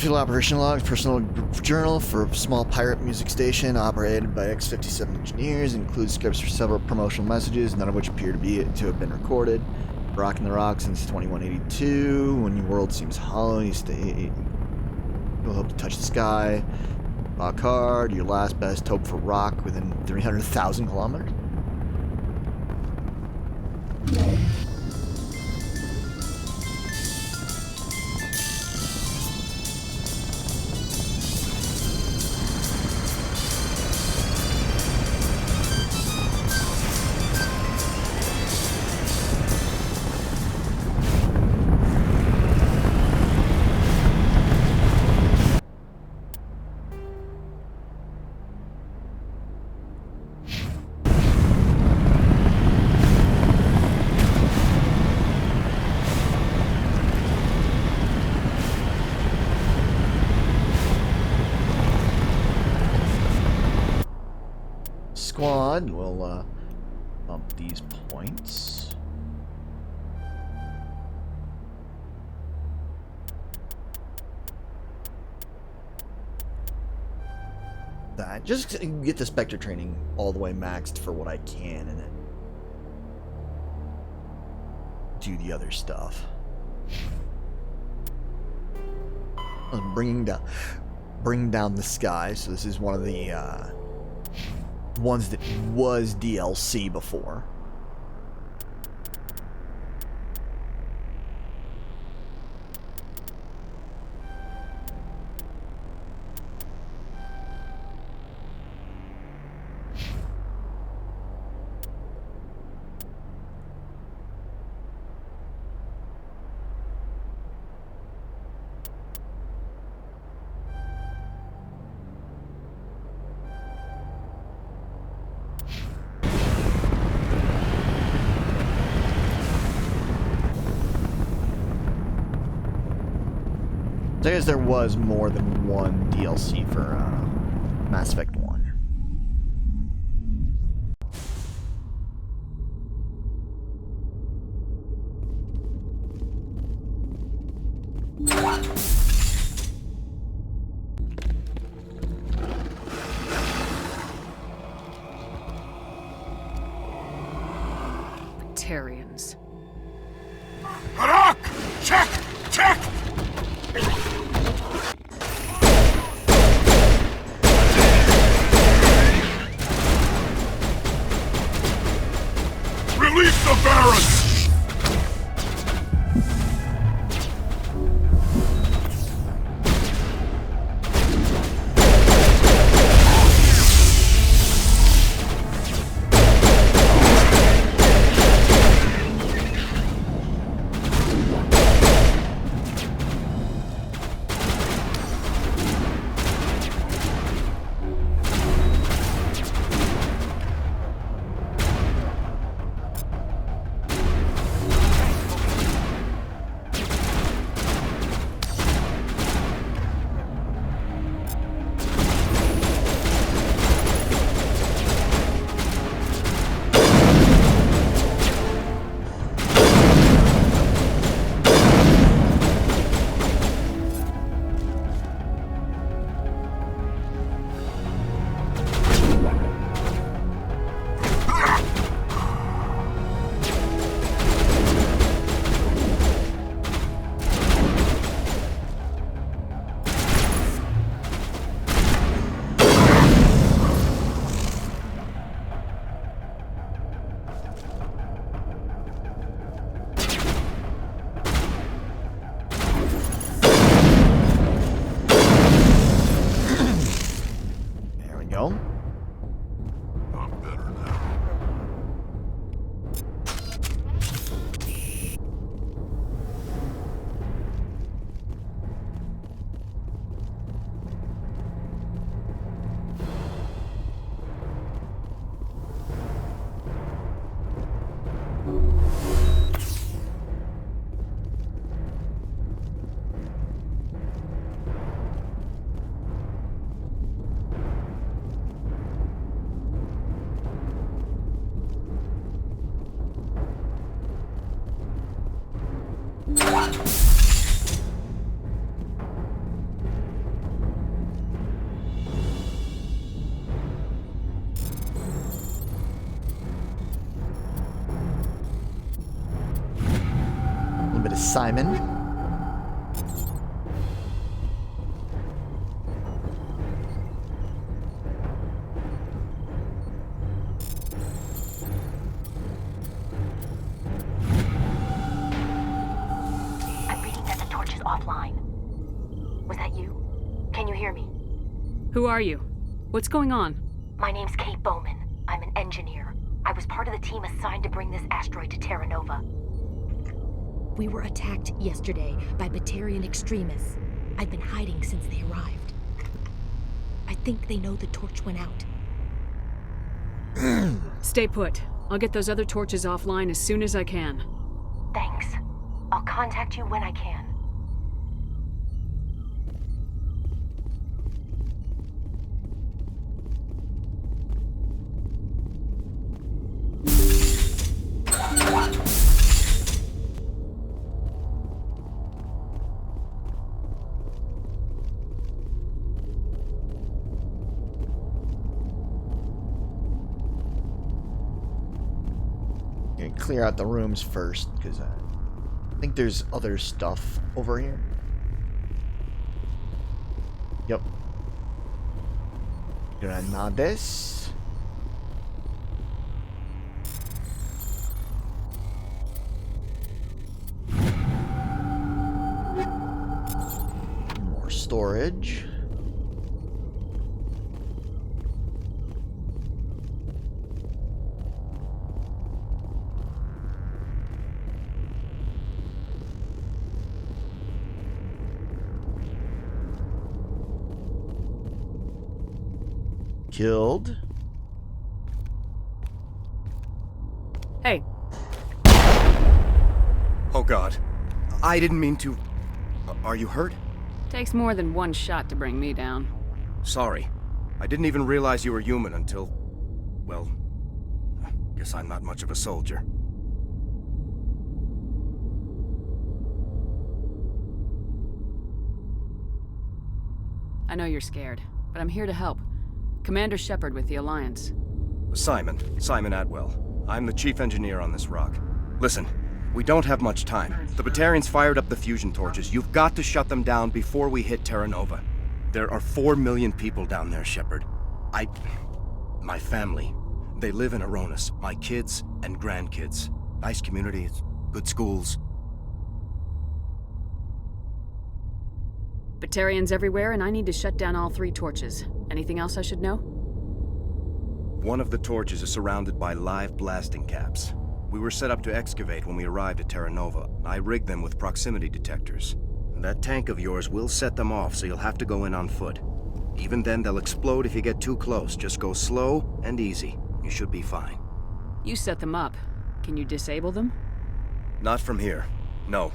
Field operation logs, personal journal for a small pirate music station operated by X-57 engineers. Includes scripts for several promotional messages, none of which appear to have been recorded. Rocking the rock since 2182. When your world seems hollow, you hope to touch the sky. Raw card, your last best hope for rock within 300,000 kilometers. Squad will bump these points. That just get the Spectre training all the way maxed for what I can, and then do the other stuff. Bring down the sky. So this is one of the ones that was DLC before. I guess there was more than one DLC for Mass Effect 1. Batarians. Harak! Check! Check! Release the Baron! Simon. I'm reading that the torch is offline. Was that you? Can you hear me? Who are you? What's going on? My name's Kate Bowman. I'm an engineer. I was part of the team assigned to bring this asteroid to Terra Nova. We were attacked yesterday by Batarian extremists. I've been hiding since they arrived. I think they know the torch went out. Stay put. I'll get those other torches offline as soon as I can. Thanks. I'll contact you when I can. Clear out the rooms first, because I think there's other stuff over here. Yep. Granades. More storage. Killed. Hey. Oh God. I didn't mean to... Are you hurt? Takes more than one shot to bring me down. Sorry. I didn't even realize you were human until... Well... Guess I'm not much of a soldier. I know you're scared, but I'm here to help. Commander Shepard with the Alliance. Simon Atwell. I'm the chief engineer on this rock. Listen, we don't have much time. The Batarians fired up the fusion torches. You've got to shut them down before we hit Terra Nova. There are 4 million people down there, Shepard. My family, they live in Aronis. My kids and grandkids. Nice communities, good schools. Batarians everywhere, and I need to shut down all 3 torches. Anything else I should know? One of the torches is surrounded by live blasting caps. We were set up to excavate when we arrived at Terra Nova. I rigged them with proximity detectors. That tank of yours will set them off, so you'll have to go in on foot. Even then, they'll explode if you get too close. Just go slow and easy. You should be fine. You set them up. Can you disable them? Not from here. No.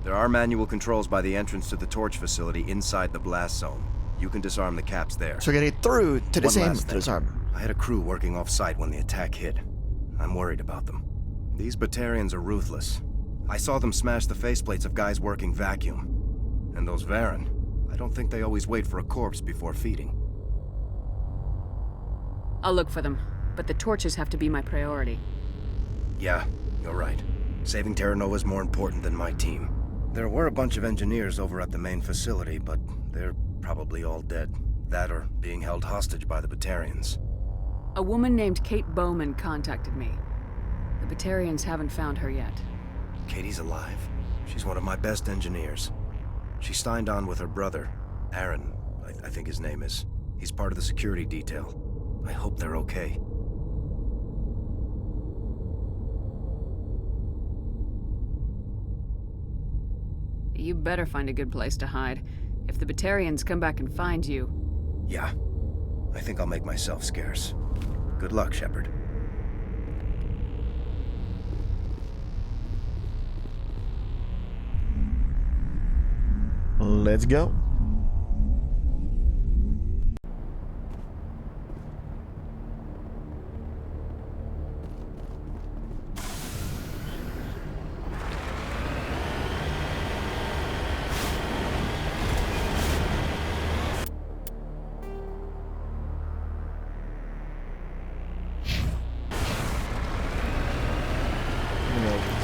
There are manual controls by the entrance to the torch facility inside the blast zone. You can disarm the caps there. So we're gonna get through to disarm. I had a crew working off-site when the attack hit. I'm worried about them. These Batarians are ruthless. I saw them smash the faceplates of guys working vacuum. And those Varen, I don't think they always wait for a corpse before feeding. I'll look for them, but the torches have to be my priority. Yeah, you're right. Saving Terra Nova is more important than my team. There were a bunch of engineers over at the main facility, but they're probably all dead. That or being held hostage by the Batarians. A woman named Kate Bowman contacted me. The Batarians haven't found her yet. Katie's alive. She's one of my best engineers. She signed on with her brother, Aaron, I think his name is. He's part of the security detail. I hope they're okay. You better find a good place to hide. If the Batarians come back and find you... Yeah. I think I'll make myself scarce. Good luck, Shepard. Let's go.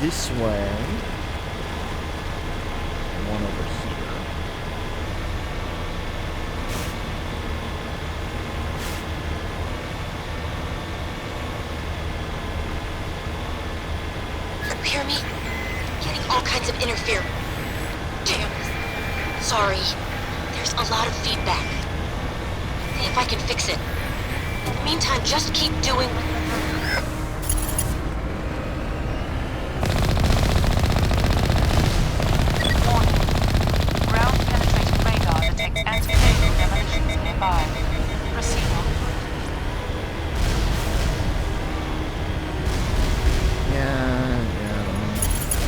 This way. hear me? Getting all kinds of interference. Damn. Sorry. There's a lot of feedback. See if I can fix it. In the meantime, just keep doing... Ground-penetrating radar detects anti-vehicle demolitions nearby. Proceed.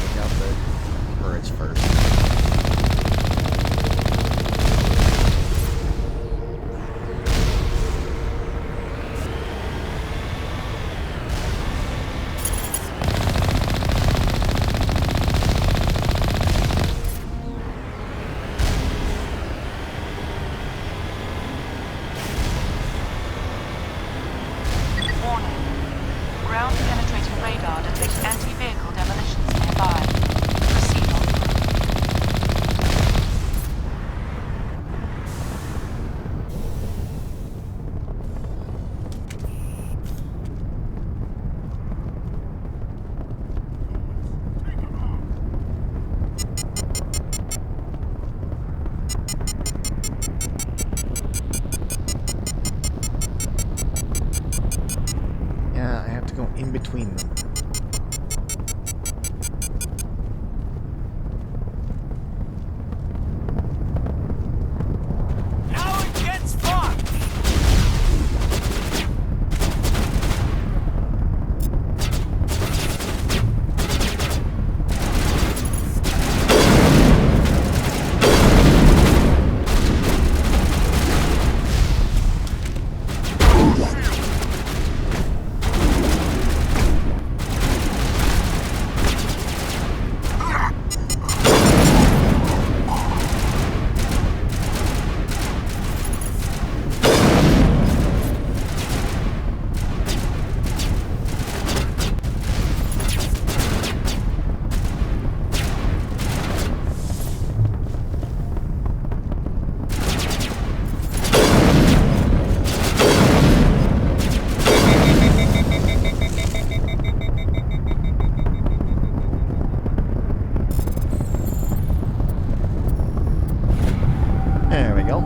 Take out the turrets first. Ground-penetrating radar detects anti-vehicle demolitions nearby. Proceed. Yeah, I have to go in between them. Now it gets fun! There we go.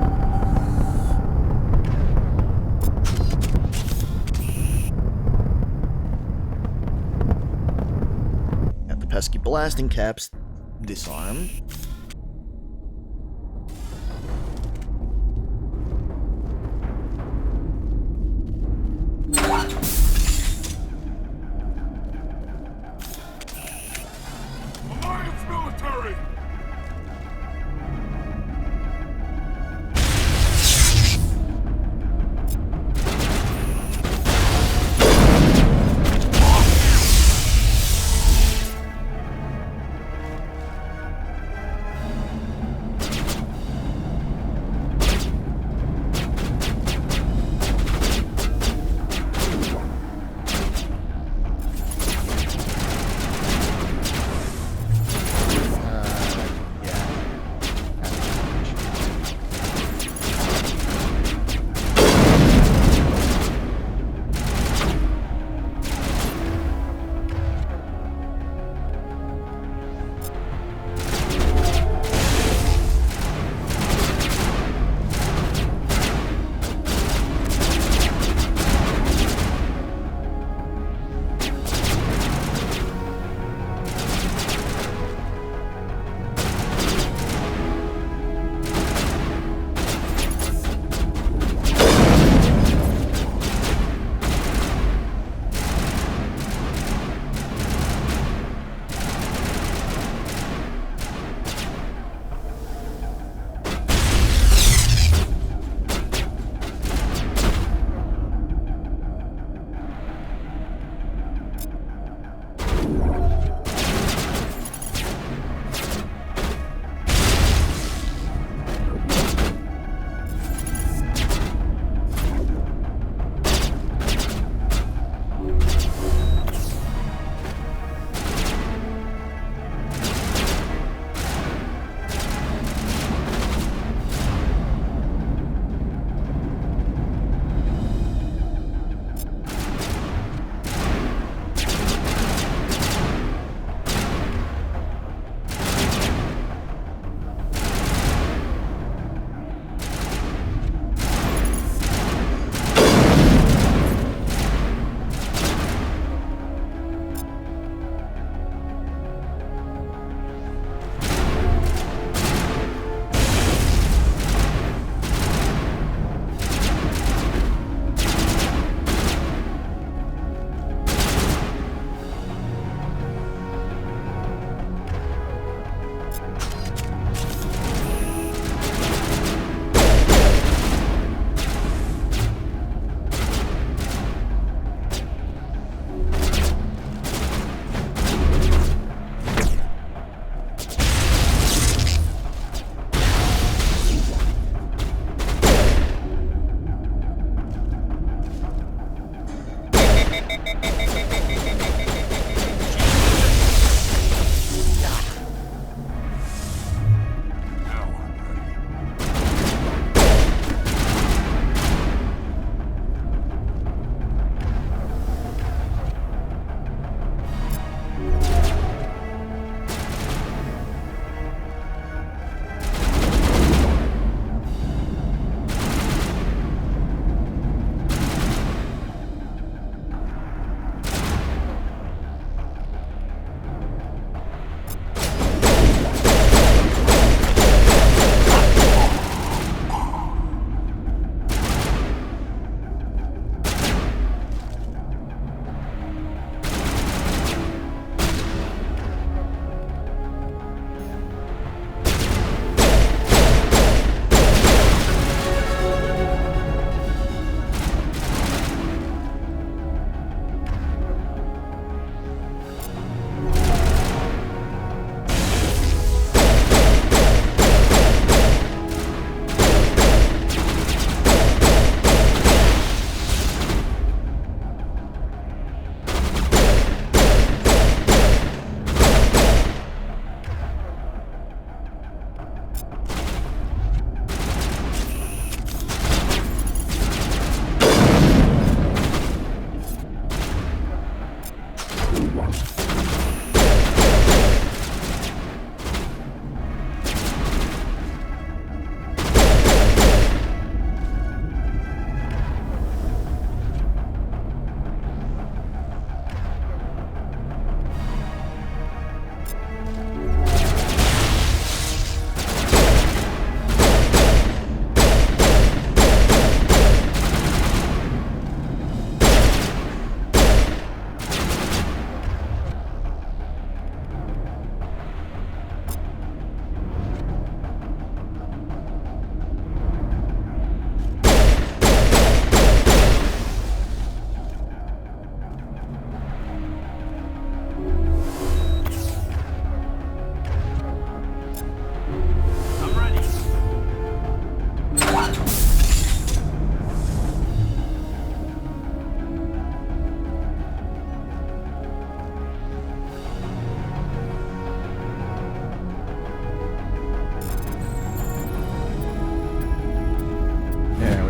Got the pesky blasting caps disarmed. Alliance military!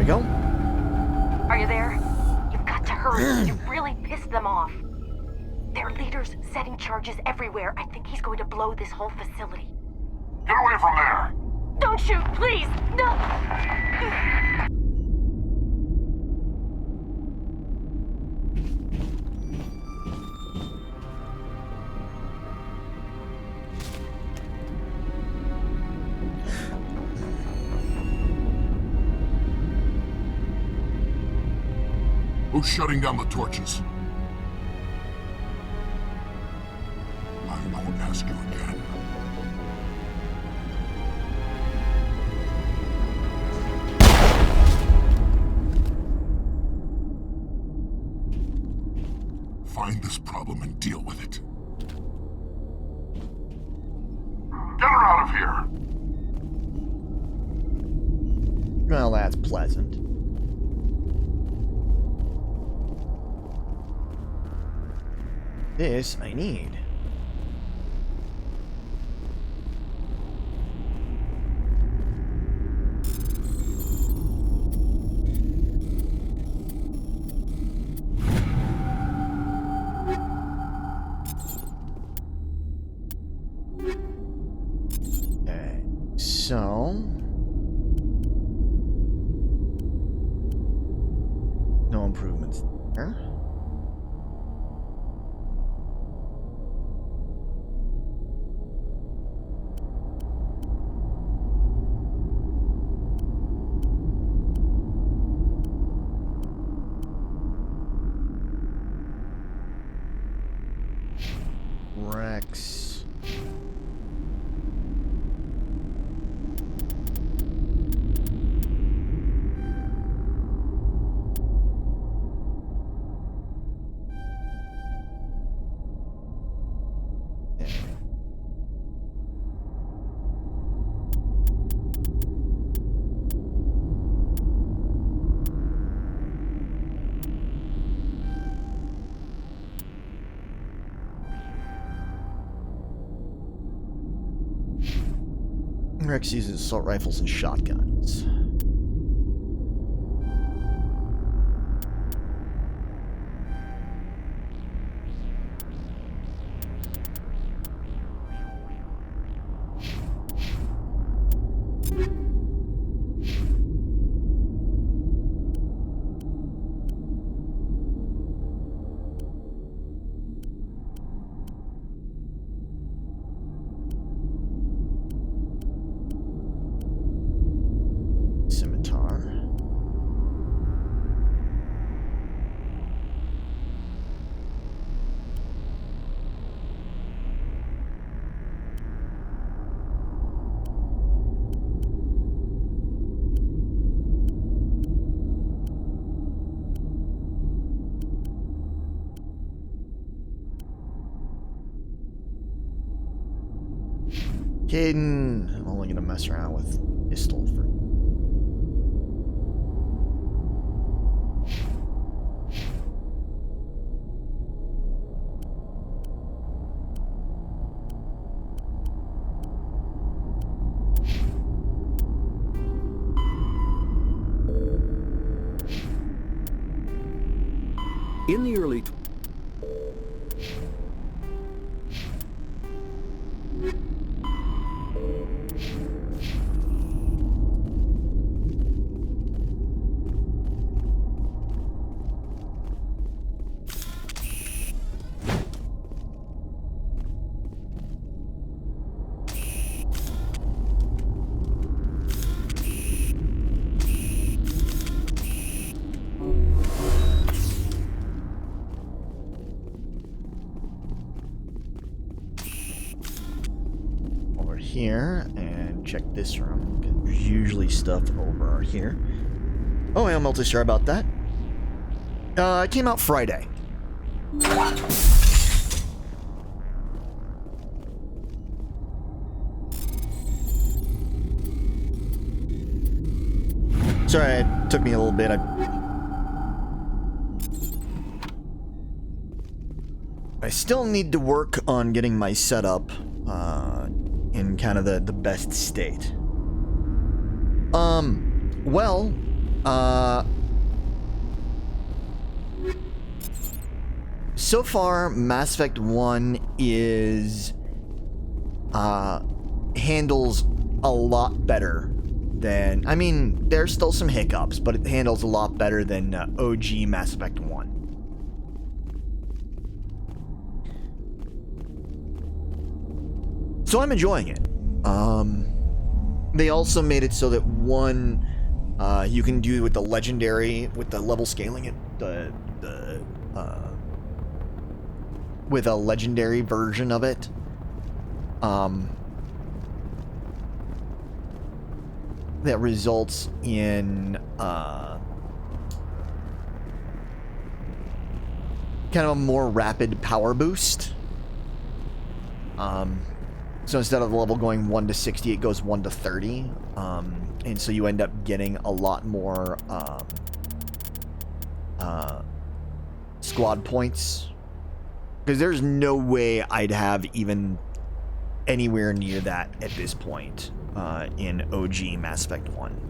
we go. Are you there? You've got to hurry. You really pissed them off. Their leader's setting charges everywhere. I think he's going to blow this whole facility. Get away from there! Don't shoot, please! No! Who's shutting down the torches? I won't ask you again. Find this problem and deal with it. Get her out of here! Well, that's pleasant. This I need. Okay, so no improvements there. Rex. Rex uses assault rifles and shotguns. Caden, I'm only gonna mess around with pistol for. In the early here and check this room. There's usually stuff over here. Oh, yeah, I'm multi-sure about that. It came out Friday. Sorry, it took me a little bit. I still need to work on getting my setup in kind of the best state. Well, So far, Mass Effect 1 is handles a lot better than, I mean, there's still some hiccups, but it handles a lot better than OG Mass Effect 1. So I'm enjoying it. They also made it so that one, you can do with the legendary, with the level scaling, with a legendary version of it. That results in kind of a more rapid power boost. So instead of the level going 1 to 60, it goes 1 to 30. And so you end up getting a lot more squad points. Because there's no way I'd have even anywhere near that at this point in OG Mass Effect 1.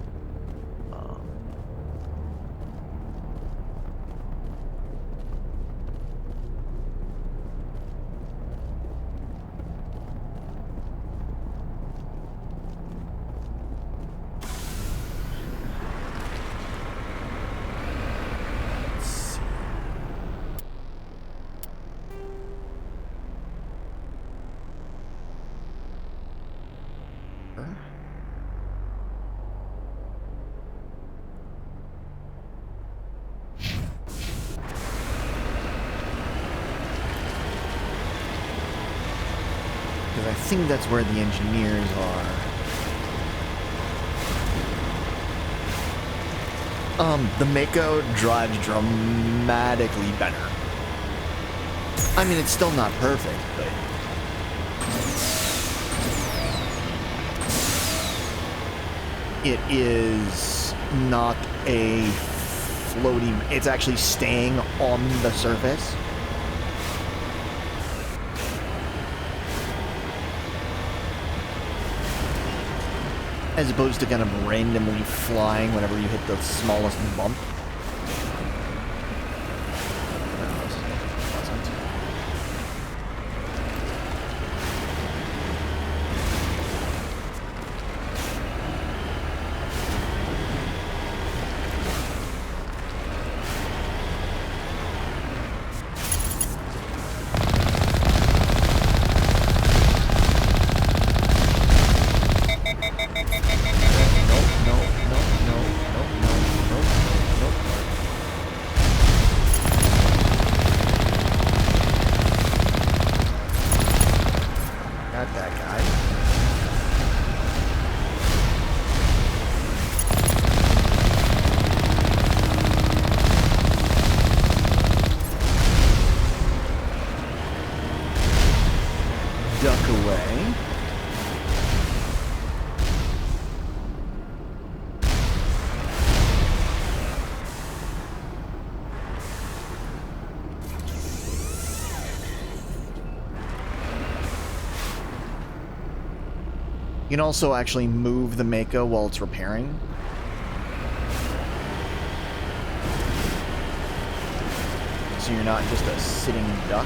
I think that's where the engineers are. The Mako drives dramatically better. I mean, it's still not perfect, but it is not a floaty. It's actually staying on the surface. As opposed to kind of randomly flying whenever you hit the smallest bump. Duck away. You can also actually move the Mako while it's repairing. So you're not just a sitting duck.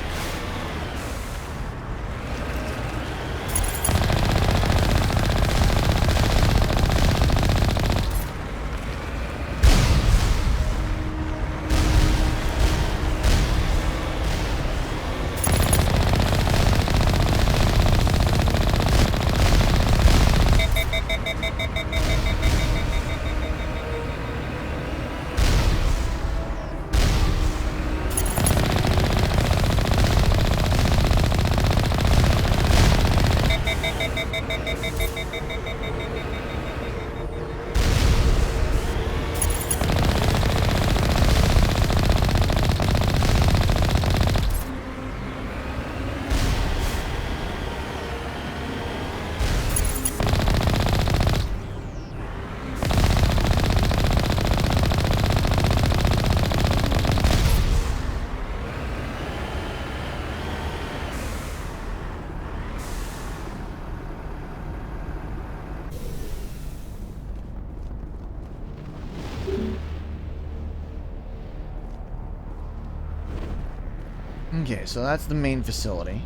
Okay, so that's the main facility.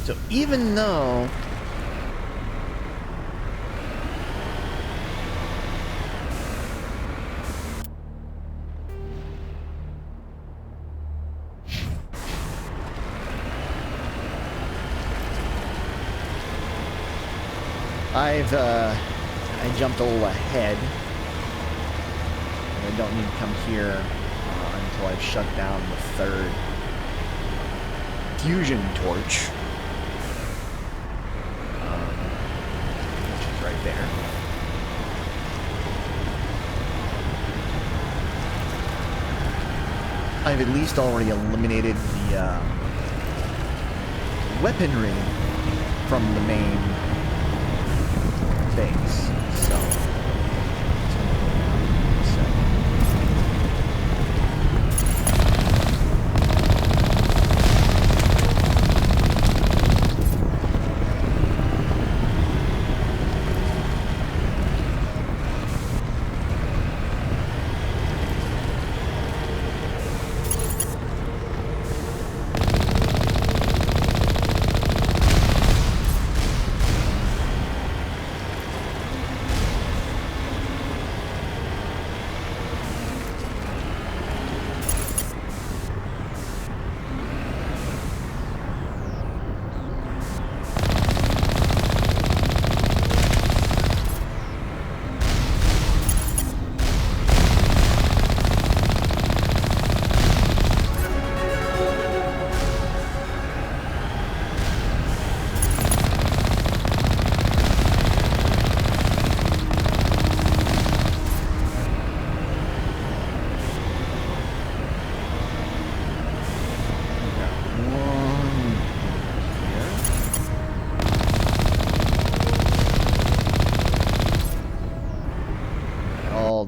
So even though I jumped a little ahead. I don't need to come here until I've shut down the third fusion torch, which is right there. I've at least already eliminated the weaponry from the main base, so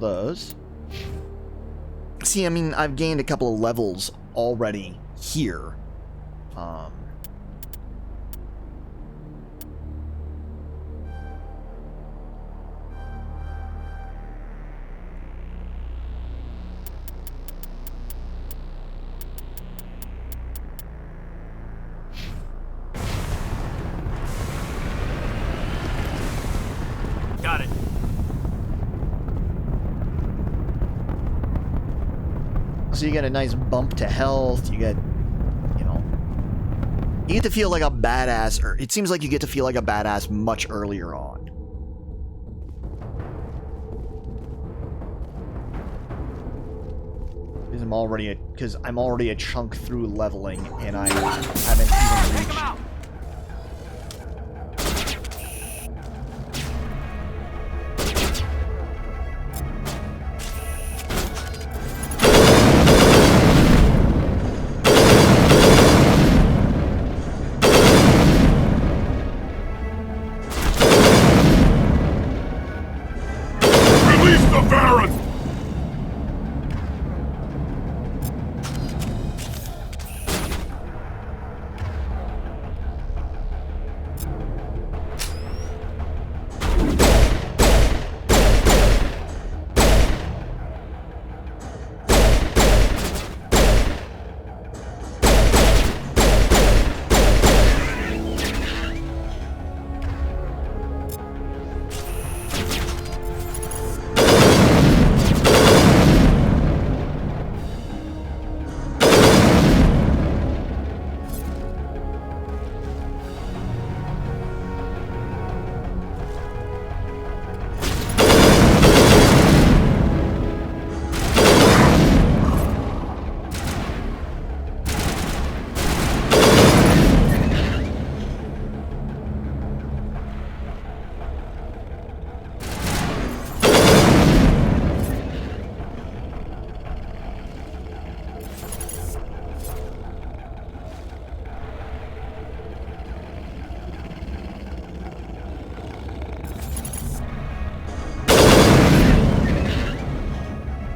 those. See, I mean, I've gained a couple of levels already here. Got it. So you get a nice bump to health, you get, you know, you get to feel like a badass, or it seems like you get to feel like a badass much earlier on. Because I'm already a chunk through leveling, and I haven't even reached...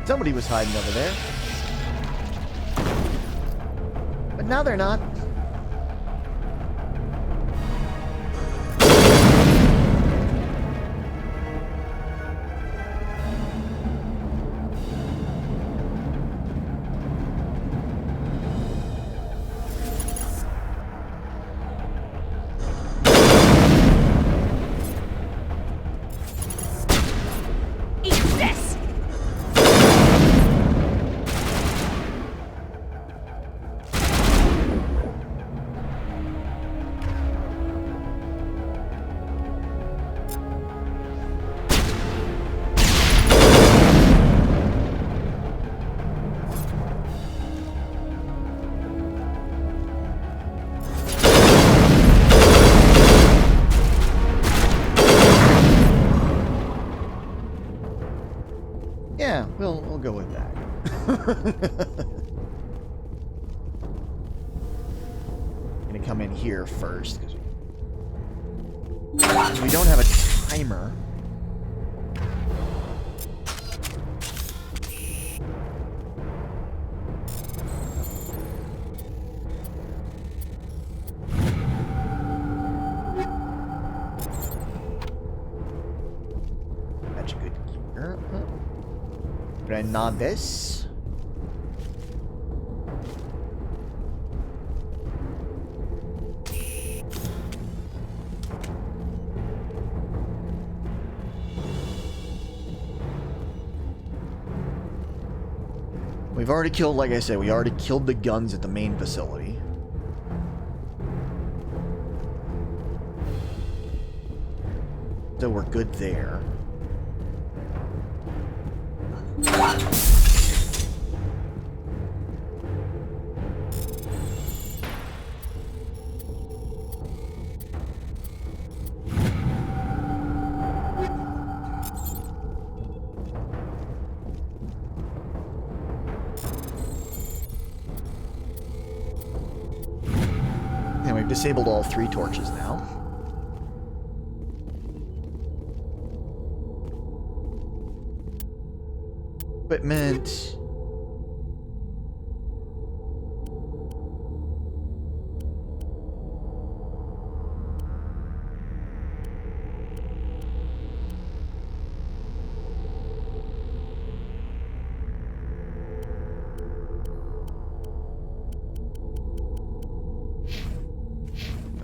Somebody was hiding over there. But now they're not. Yeah, we'll go with that. Gonna come in here first because we don't have a timer. That's a good gear. Grenades. We've already killed, like I said, we already killed the guns at the main facility. So we're good there. And we've disabled all 3 torches now. Equipment.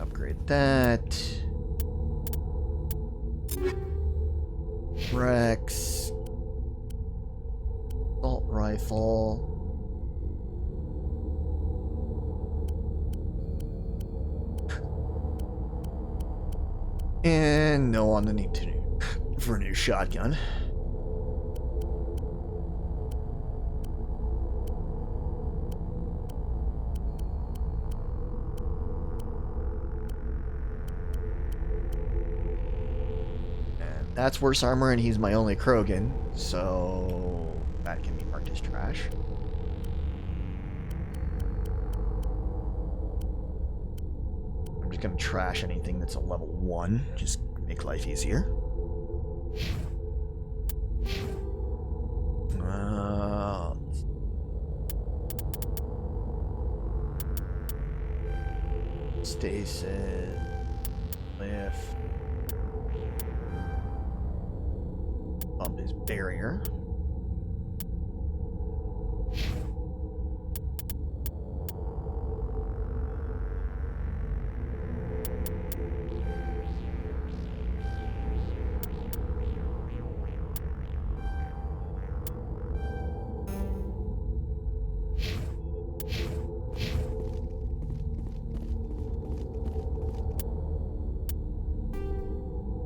Upgrade that. Rex. Assault rifle. And no on the need to for a new shotgun. And that's worse armor, and he's my only Krogan, so that can be marked as trash. I'm just gonna trash anything that's a level 1, just make life easier. Stasis, lift, bump his barrier.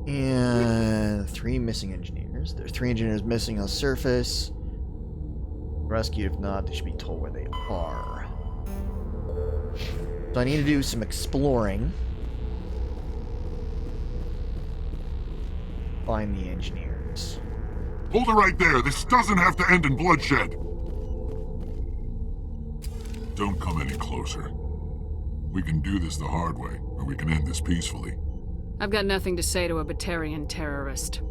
And 3 missing engineers. There's 3 engineers missing on the surface. Rescued, if not, they should be told where they are. So I need to do some exploring. Find the engineers. Hold it right there. This doesn't have to end in bloodshed. Don't come any closer. We can do this the hard way, or we can end this peacefully. I've got nothing to say to a Batarian terrorist.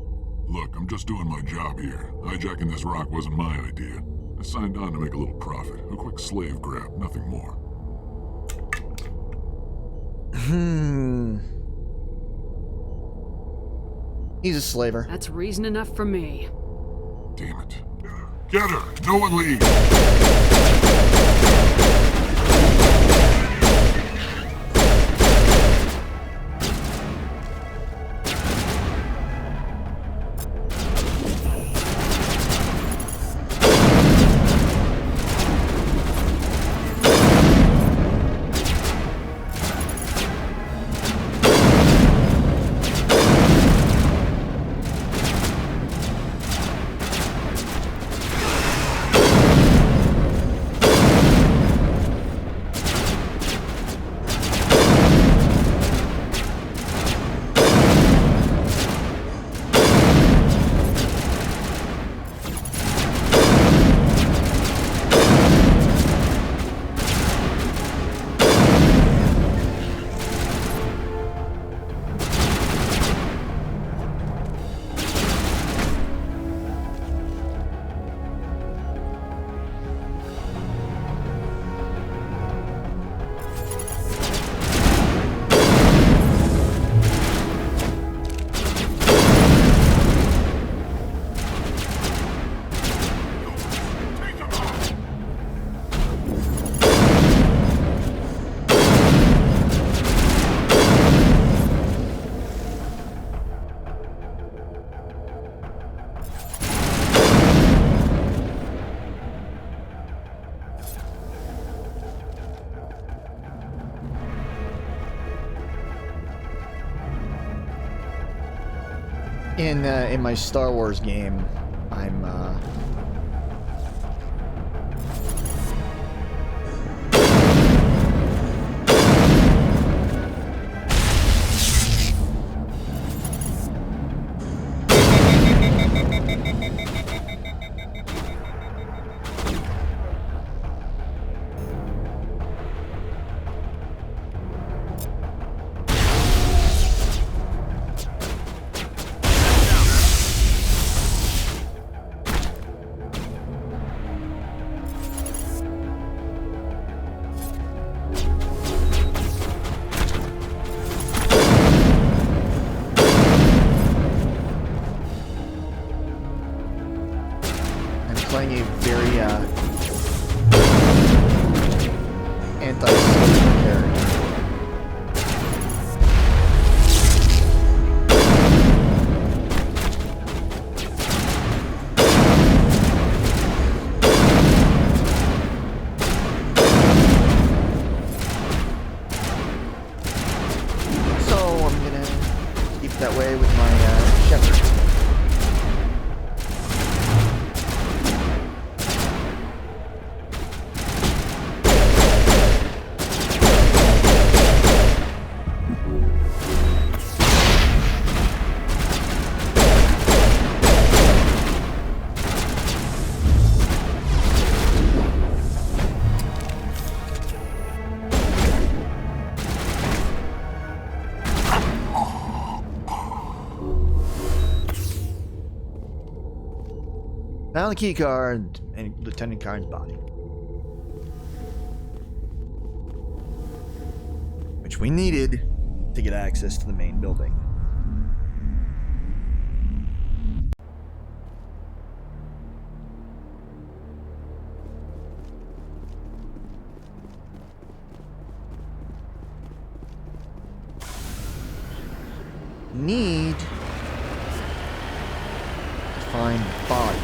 Look, I'm just doing my job here. Hijacking this rock wasn't my idea. I signed on to make a little profit. A quick slave grab, nothing more. He's a slaver. That's reason enough for me. Damn it. Get her! No one leave! In my Star Wars game, I'm playing a very anti-social character. So I'm gonna keep it that way with my Shepard. Found the key card and Lieutenant Karn's body, which we needed to get access to the main building. Need to find bodies.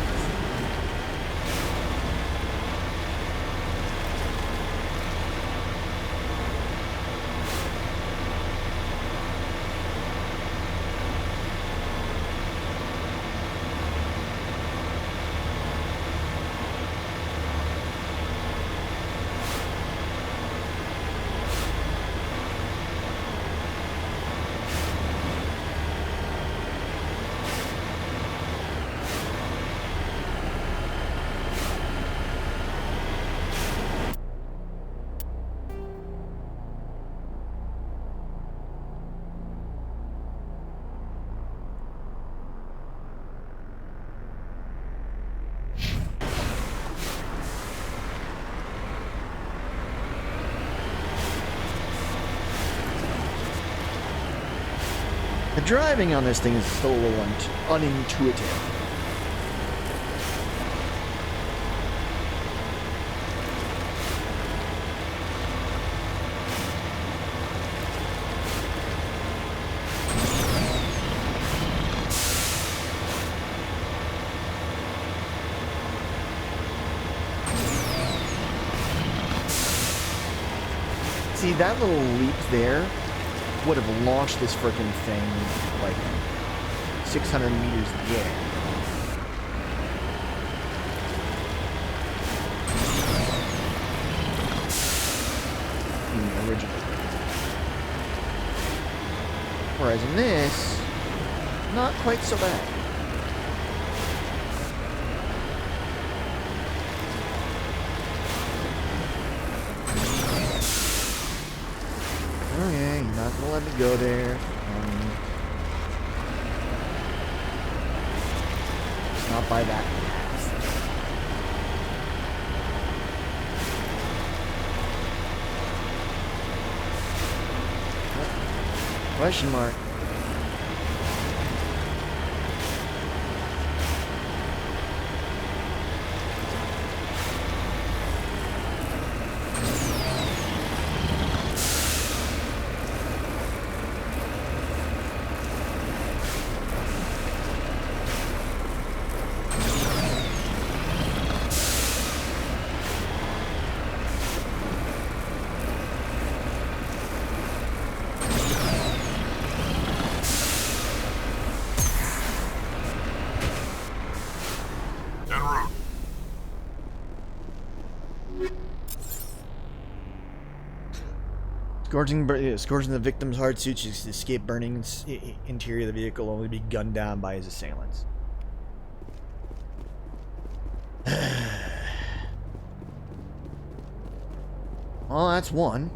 The driving on this thing is still a little unintuitive. See, that little leap there would have launched this freaking thing like 600 meters in the air. Originally. Whereas in this, not quite so bad. Okay, you're not gonna let me go there. It's not by that path. Question mark. Scorching the victim's hard suits to escape burning interior of the vehicle, only to be gunned down by his assailants. Well, that's one.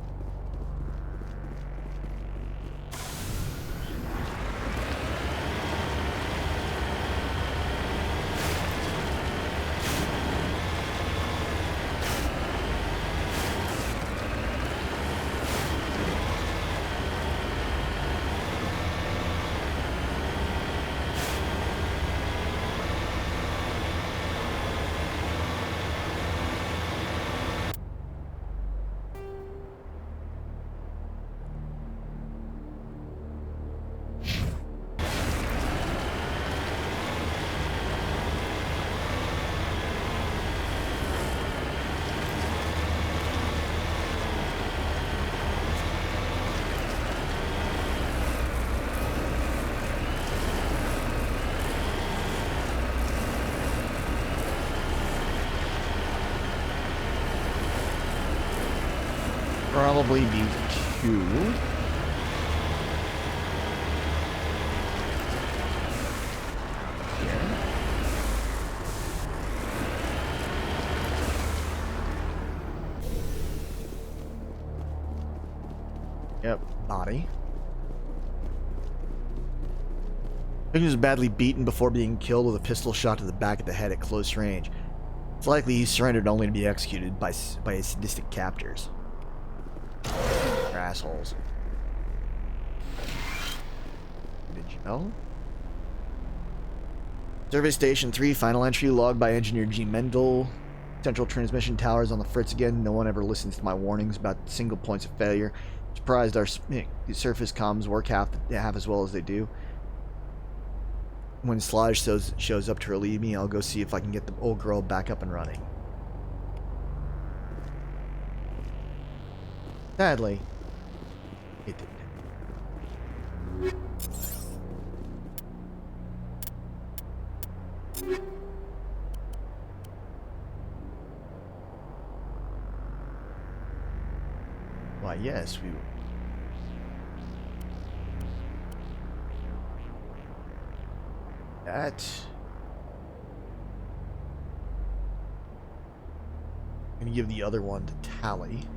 Probably be 2. Here. Yep, body. Victim was badly beaten before being killed with a pistol shot to the back of the head at close range. It's likely he surrendered only to be executed by his sadistic captors. They're assholes. Did you know? Survey Station 3, final entry logged by Engineer G. Mendel. Central transmission towers on the fritz again. No one ever listens to my warnings about single points of failure. Surprised our surface comms work half as well as they do. When Sludge shows up to relieve me, I'll go see if I can get the old girl back up and running. Sadly, it didn't. Why, yes, we... That... I'm gonna give the other one to Tally.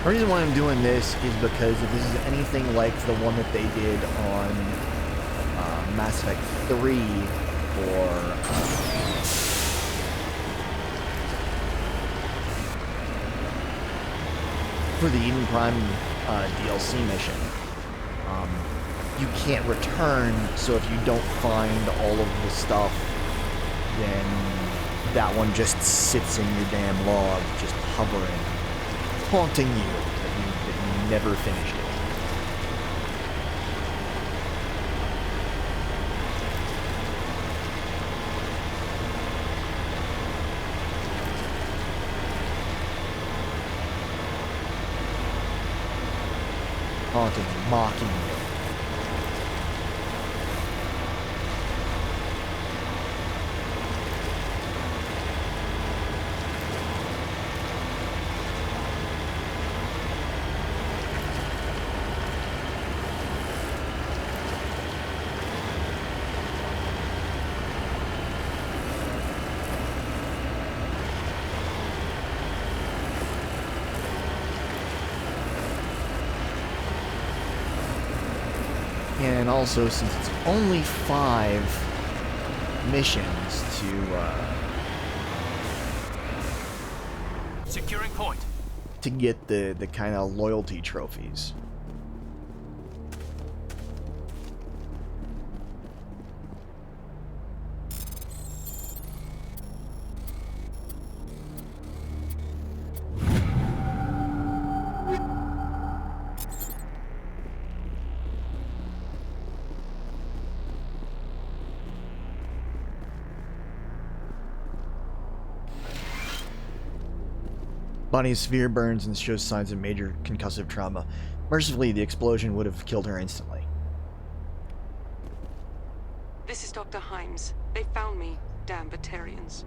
The reason why I'm doing this is because if this is anything like the one that they did on Mass Effect 3 for the Eden Prime DLC mission, you can't return, so if you don't find all of the stuff, then that one just sits in your damn log, just hovering, haunting you that you never finished it. Haunting you, mocking you. And also, since it's only 5 missions Securing point. to get the kind of loyalty trophies. Bonnie has severe burns and shows signs of major concussive trauma. Mercifully, the explosion would have killed her instantly. This is Dr. Himes. They found me, damn Batarians.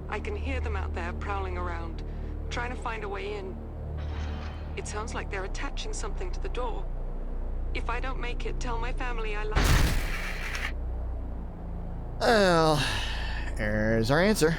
I can hear them out there prowling around, trying to find a way in. It sounds like they're attaching something to the door. If I don't make it, tell my family I love them. Well, there's our answer.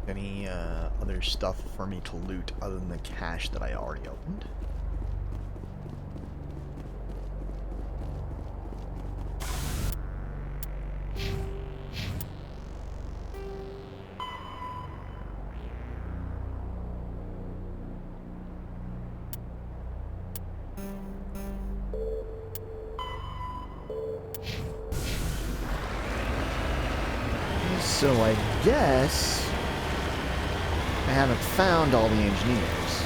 Any other stuff for me to loot other than the cache that I already opened? So I guess I haven't found all the engineers.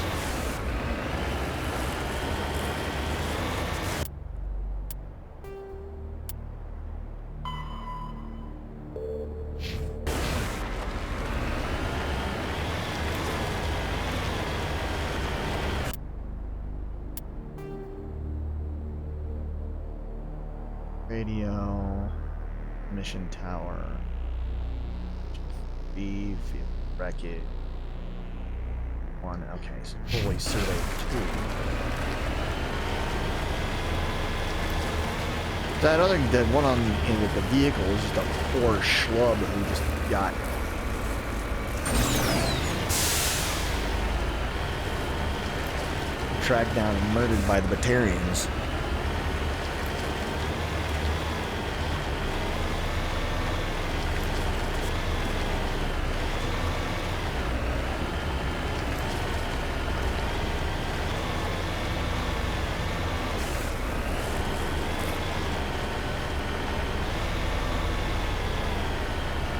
Radio, mission tower, B, wreckage. One, okay, so fully survey 2. That one on with the vehicle is just a poor schlub who just got tracked down and murdered by the Batarians.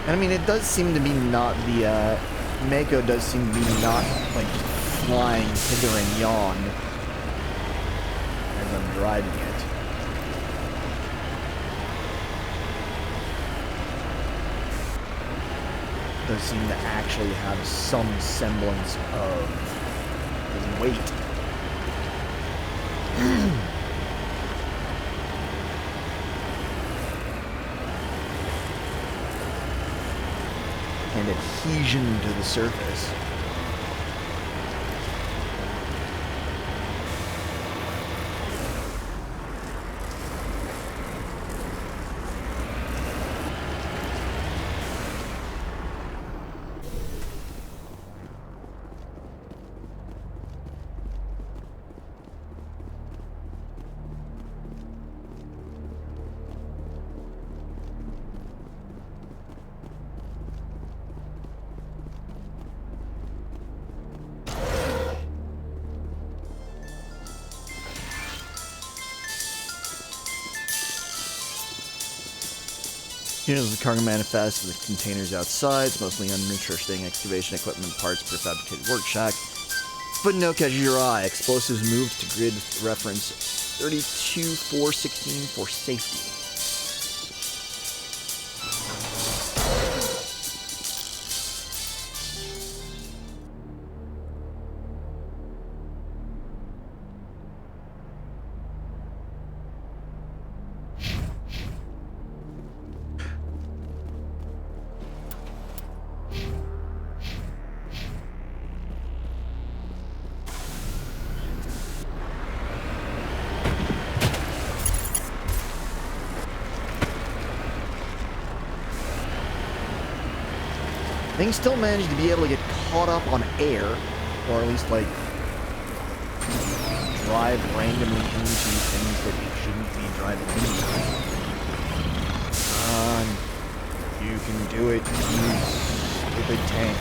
I mean, it does seem to be not the, Mako does seem to be not, like, flying hither and yon as I'm driving it. It does seem to actually have some semblance of weight. And adhesion to the surface. Here's the cargo manifest with the containers outside. It's mostly uninteresting excavation equipment, parts, prefabricated work shack. Footnote catches your eye. Explosives moved to grid reference 32-416 for safety. Things still manage to be able to get caught up on air, or at least, like, drive randomly into things that it shouldn't be driving into. You can do it, you stupid tank.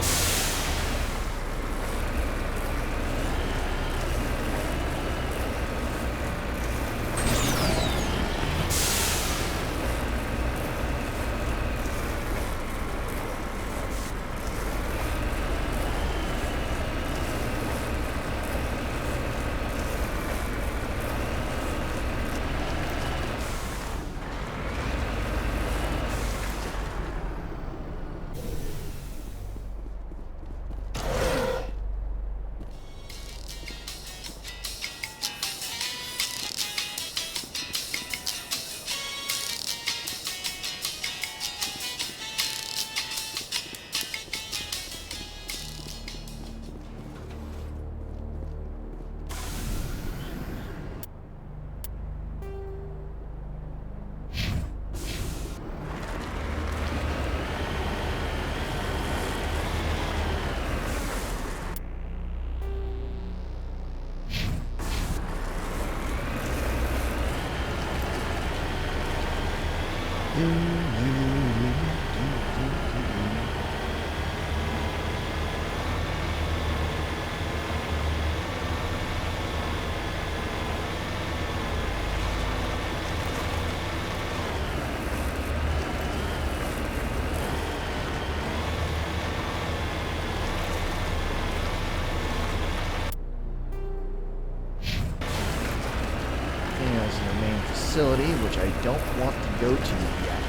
facility, which I don't want to go to yet.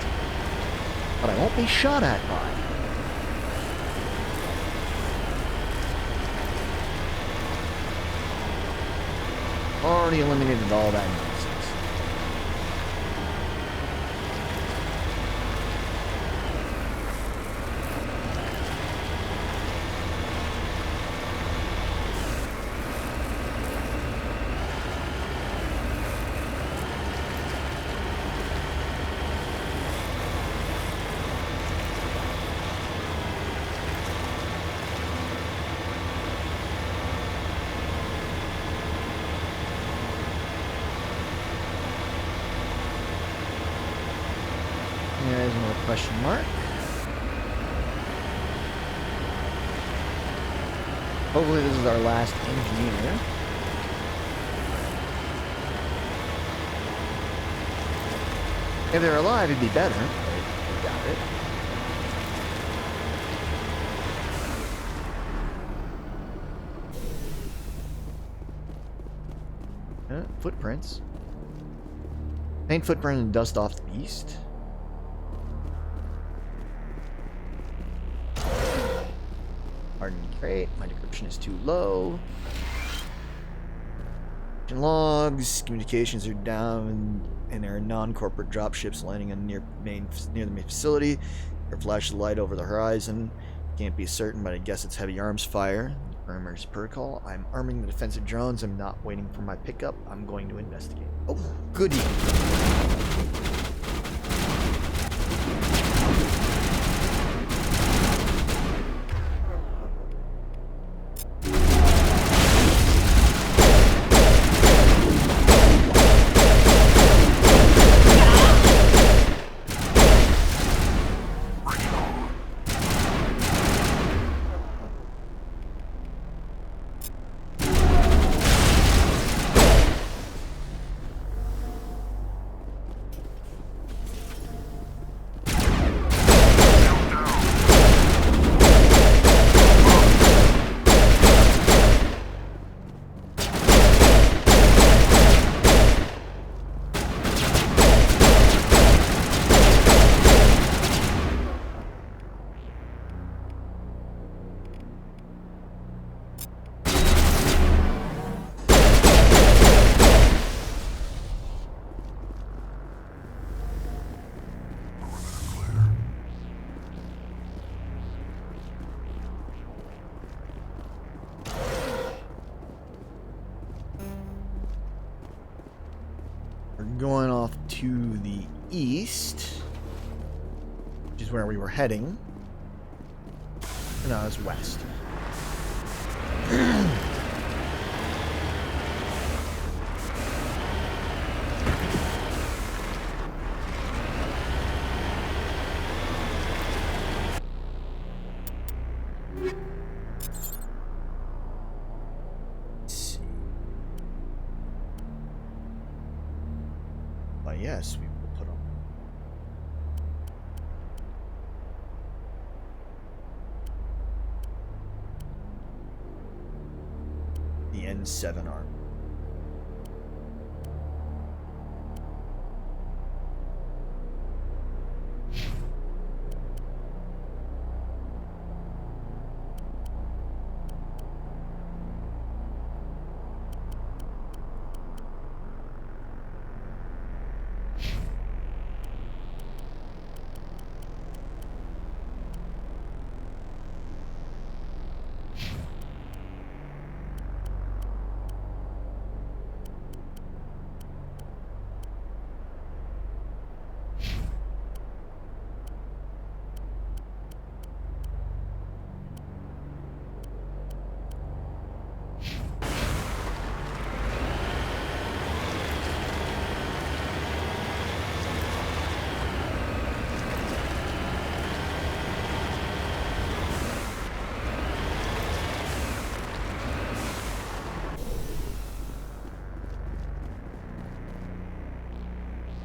But I won't be shot at by. Already eliminated all that nonsense. There's another question mark. Hopefully this is our last engineer. If they're alive, it'd be better. I doubt it. Footprints. Paint footprint and dust off the beast. Hardened crate. My decryption is too low. Logs. Communications are down, and there are non-corporate dropships landing on near the main facility. There flashes light over the horizon. Can't be certain, but I guess it's heavy arms fire. Emergency protocol. I'm arming the defensive drones. I'm not waiting for my pickup. I'm going to investigate. Oh, goody. Going off to the east, which is where we were heading. No, it's west. Yes, we will put them. The N7 arm.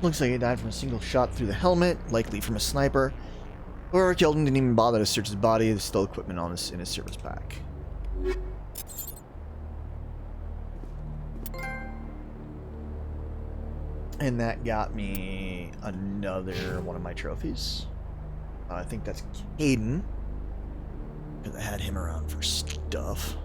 Looks like he died from a single shot through the helmet, likely from a sniper. Whoever killed him didn't even bother to search his body. There's still equipment on in his service pack. And that got me another one of my trophies. I think that's Caden, because I had him around for stuff.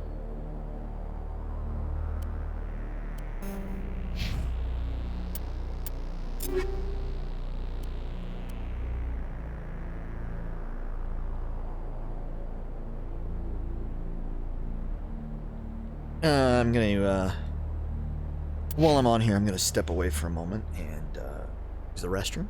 I'm gonna, while I'm on here, I'm gonna step away for a moment and use the restroom.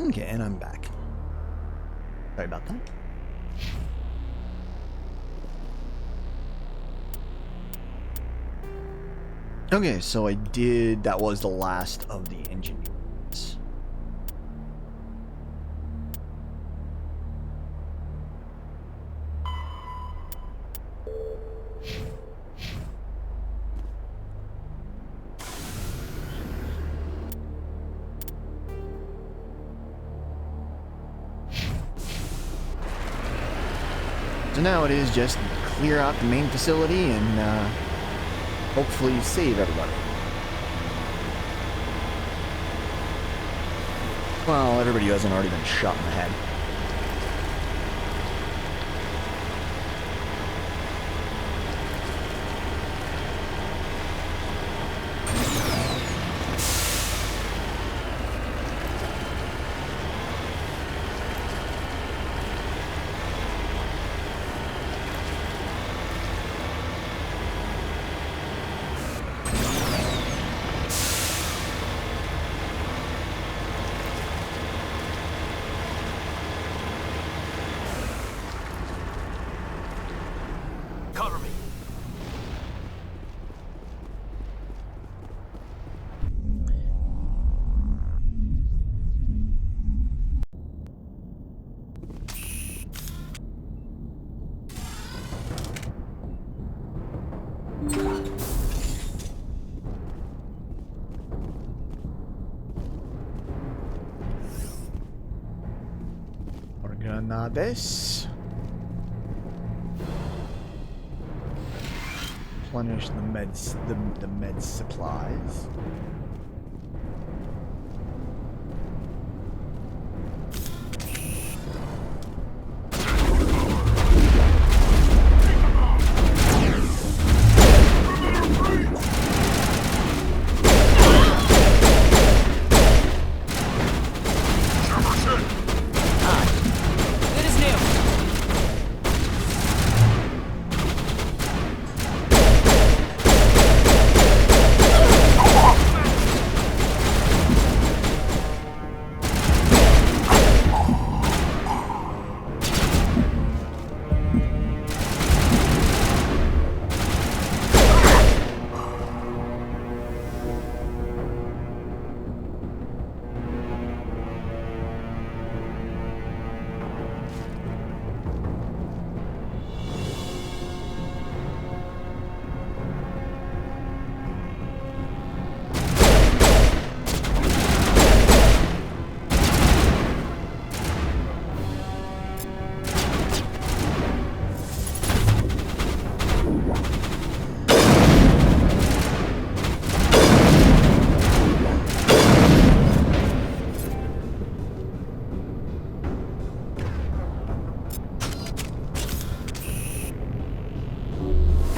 Okay, and I'm back. Sorry about that. Okay, so that was the last of the engineers. So now it is just clear out the main facility and hopefully save everybody. Well, everybody who hasn't already been shot in the head. Cover me. Organades. Replenish the med supplies. Good as new.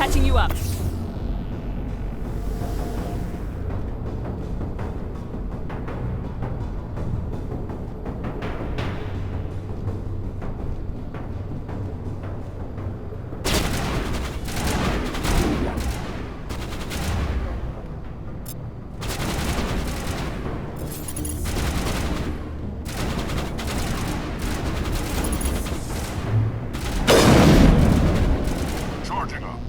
Patching you up. Charging up.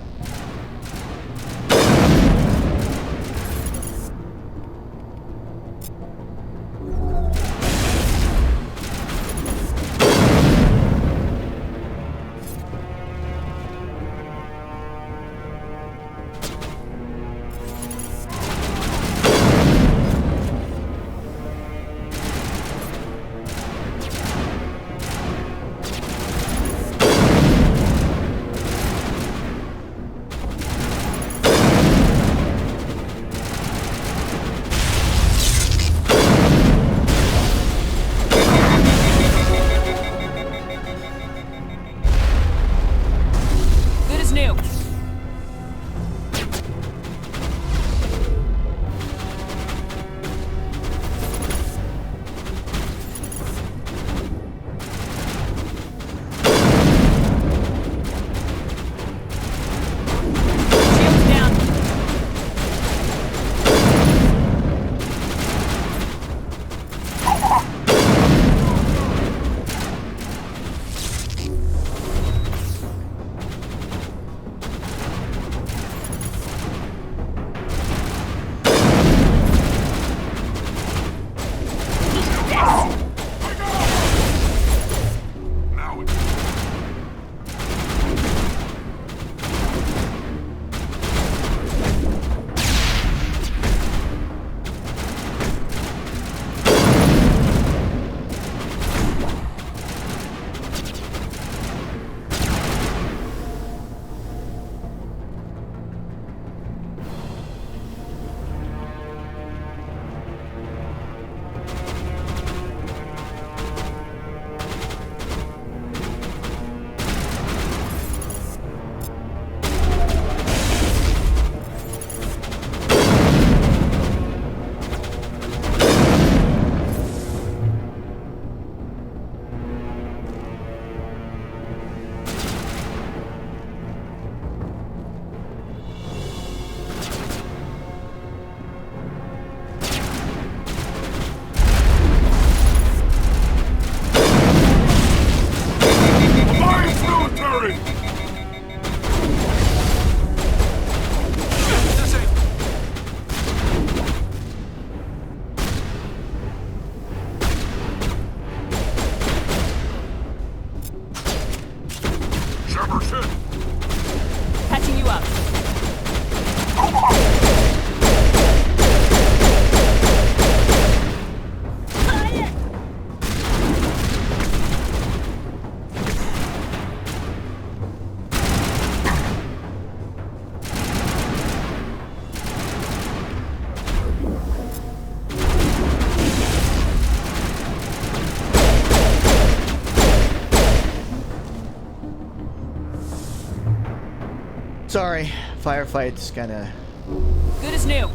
Good as new. Shields down. Now it's Alliance military! Shepard's hit! Patching you up. Sorry, firefights kinda... Good as new.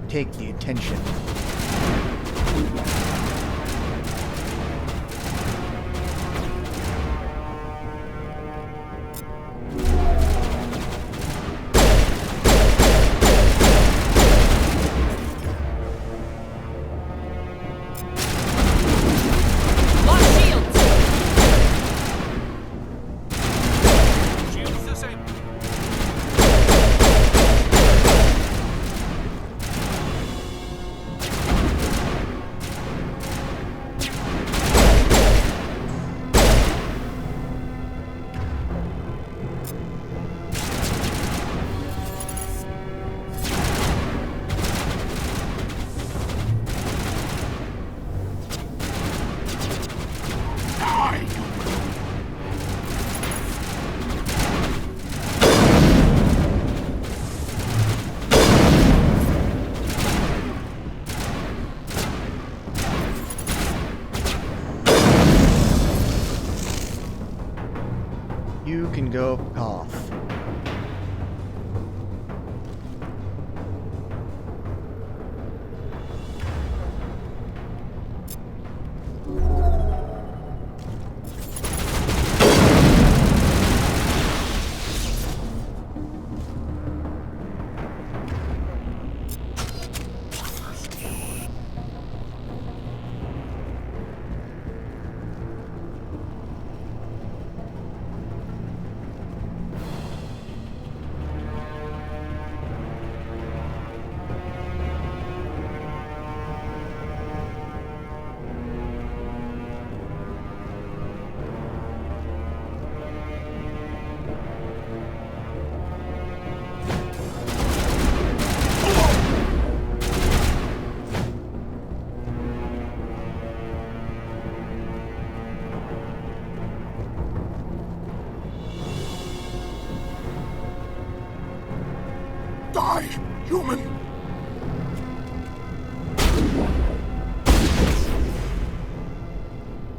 take the attention. can go off. Die, human!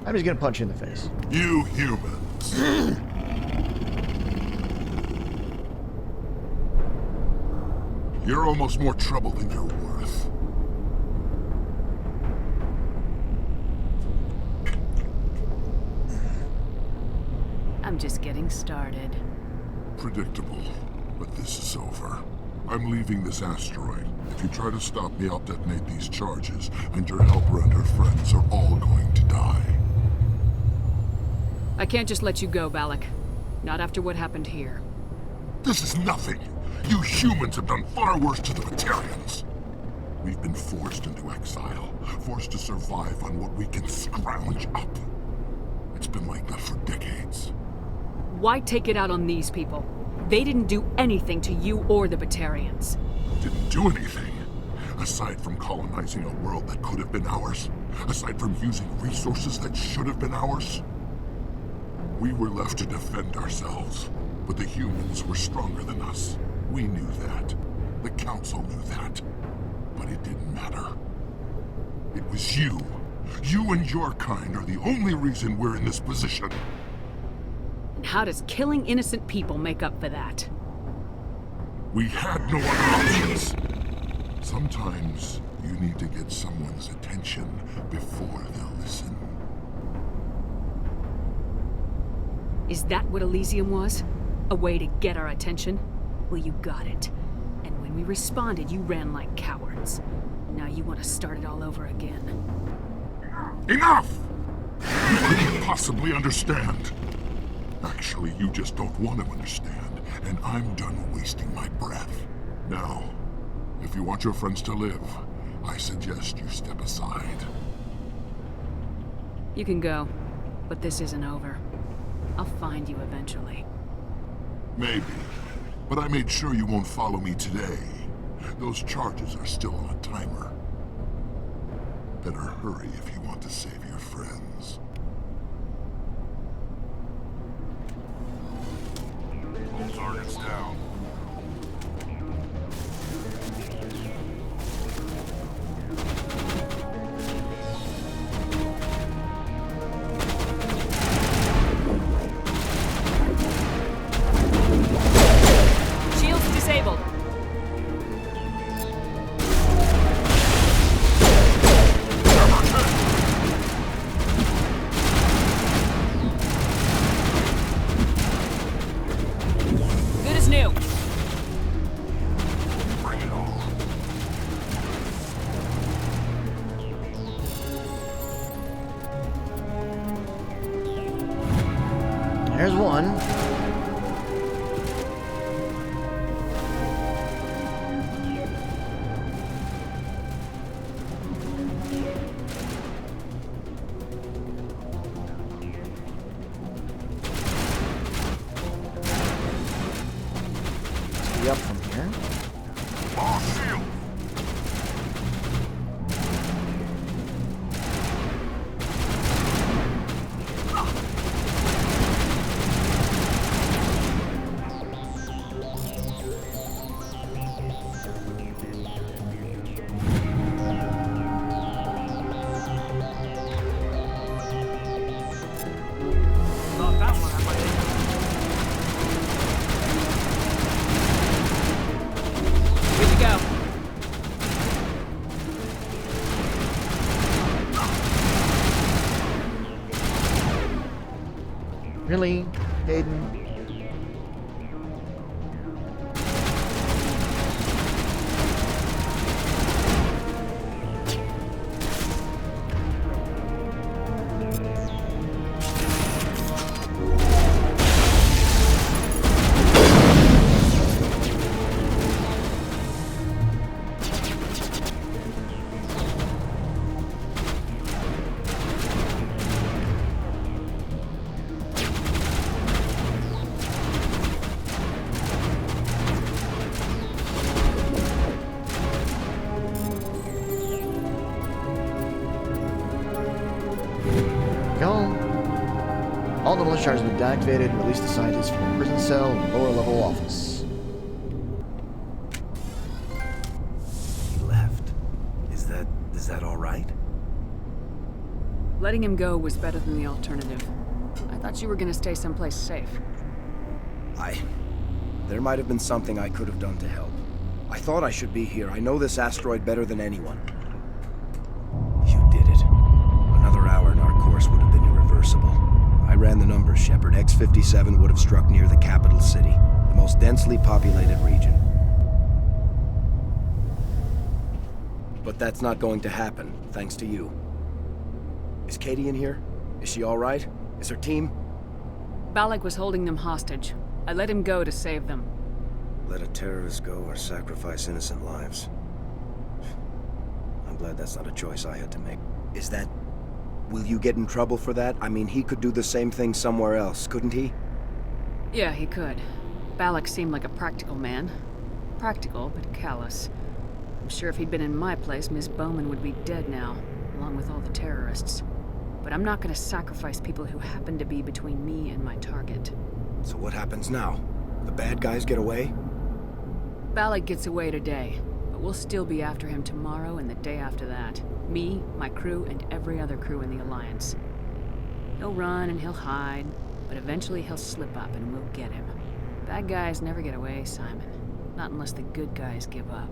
I'm just gonna punch you in the face. You humans. You're almost more trouble than you're worth. I'm just getting started. Predictable, but this is over. I'm leaving this asteroid. If you try to stop me, I'll detonate these charges, and your helper and her friends are all going to die. I can't just let you go, Balak. Not after what happened here. This is nothing. You humans have done far worse to the Batarians. We've been forced into exile, forced to survive on what we can scrounge up. It's been like that for decades. Why take it out on these people? They didn't do anything to you or the Batarians. Didn't do anything. Aside from colonizing a world that could have been ours. Aside from using resources that should have been ours. We were left to defend ourselves. But the humans were stronger than us. We knew that. The Council knew that. But it didn't matter. It was you. You and your kind are the only reason we're in this position. And how does killing innocent people make up for that? We had no other options. Sometimes you need to get someone's attention before they'll listen. Is that what Elysium was? A way to get our attention? Well, you got it. And when we responded, you ran like cowards. Now you want to start it all over again. Enough! You couldn't possibly understand. Actually, you just don't want to understand, and I'm done wasting my breath. Now, if you want your friends to live, I suggest you step aside. You can go, but this isn't over. I'll find you eventually. Maybe, but I made sure you won't follow me today. Those charges are still on a timer. Better hurry if you want to save your friends. All targets down. Shields disabled. Good as new. Bring it on. There's one. Be up from here. friendly, Caden. All demolition charges have been deactivated and released the scientists from a prison cell in the lower level office. He left. Is that all right? Letting him go was better than the alternative. I thought you were gonna stay someplace safe. There might have been something I could have done to help. I thought I should be here. I know this asteroid better than anyone. You did it. Another hour and our course would have been irreversible. I ran the numbers, Shepard. X-57 would have struck near the capital city, the most densely populated region. But that's not going to happen, thanks to you. Is Katie in here? Is she all right? Is her team? Balak was holding them hostage. I let him go to save them. Let a terrorist go or sacrifice innocent lives. I'm glad that's not a choice I had to make. Is that... Will you get in trouble for that? I mean, he could do the same thing somewhere else, couldn't he? Yeah, he could. Balak seemed like a practical man. Practical, but callous. I'm sure if he'd been in my place, Miss Bowman would be dead now, along with all the terrorists. But I'm not gonna sacrifice people who happen to be between me and my target. So what happens now? The bad guys get away? Balak gets away today, but we'll still be after him tomorrow and the day after that. Me, my crew, and every other crew in the Alliance. He'll run and he'll hide, but eventually he'll slip up and we'll get him. Bad guys never get away, Simon. Not unless the good guys give up.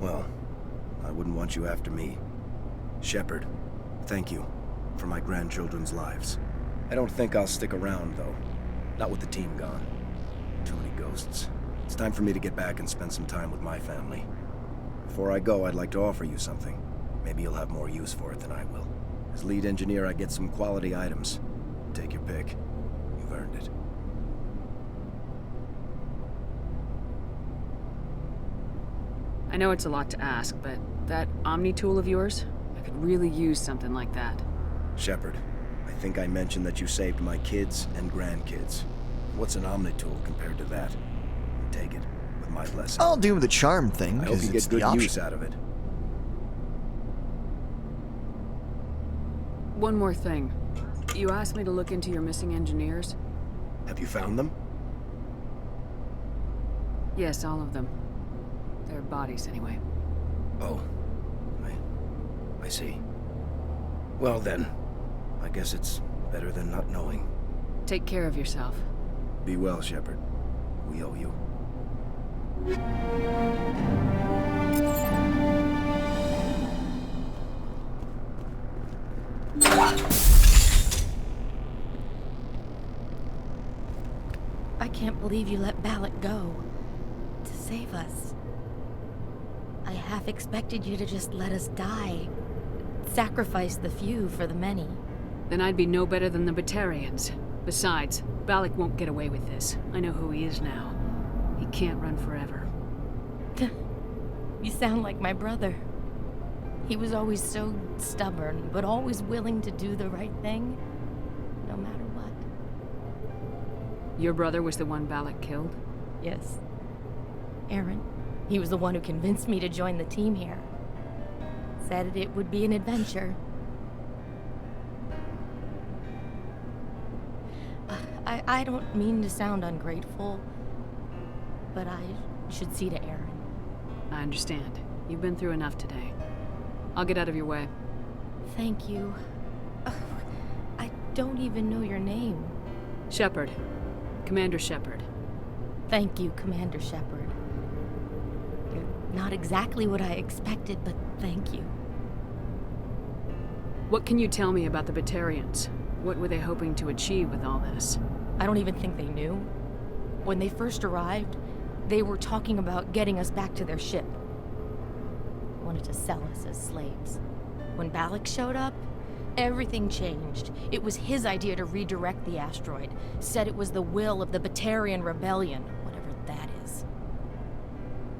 Well, I wouldn't want you after me. Shepard, thank you for my grandchildren's lives. I don't think I'll stick around, though. Not with the team gone. Too many ghosts. It's time for me to get back and spend some time with my family. Before I go, I'd like to offer you something. Maybe you'll have more use for it than I will. As lead engineer, I get some quality items. Take your pick. You've earned it. I know it's a lot to ask, but that Omni tool of yours, I could really use something like that. Shepard, I think I mentioned that you saved my kids and grandkids. What's an Omni tool compared to that? Take it, with my blessing. I'll do the charm thing, I hope because you it's get the good option. use out of it. One more thing. You asked me to look into your missing engineers? Have you found them? Yes, all of them. Their bodies, anyway. Oh. I see. Well then, I guess it's better than not knowing. Take care of yourself. Be well, Shepard. We owe you. I can't believe you let Balak go. To save us. I half expected you to just let us die. Sacrifice the few for the many. Then I'd be no better than the Batarians. Besides, Balak won't get away with this. I know who he is now. He can't run forever. You sound like my brother. He was always so stubborn, but always willing to do the right thing, no matter what. Your brother was the one Balak killed? Yes. Aaron. He was the one who convinced me to join the team here. Said it would be an adventure. I don't mean to sound ungrateful, but I should see to Aaron. I understand. You've been through enough today. I'll get out of your way. Thank you. I don't even know your name. Shepard. Commander Shepard. Thank you, Commander Shepard. You're not exactly what I expected, but thank you. What can you tell me about the Batarians? What were they hoping to achieve with all this? I don't even think they knew. When they first arrived, they were talking about getting us back to their ship. Wanted to sell us as slaves. When Balak showed up, everything changed. It was his idea to redirect the asteroid. Said it was the will of the Batarian Rebellion, whatever that is.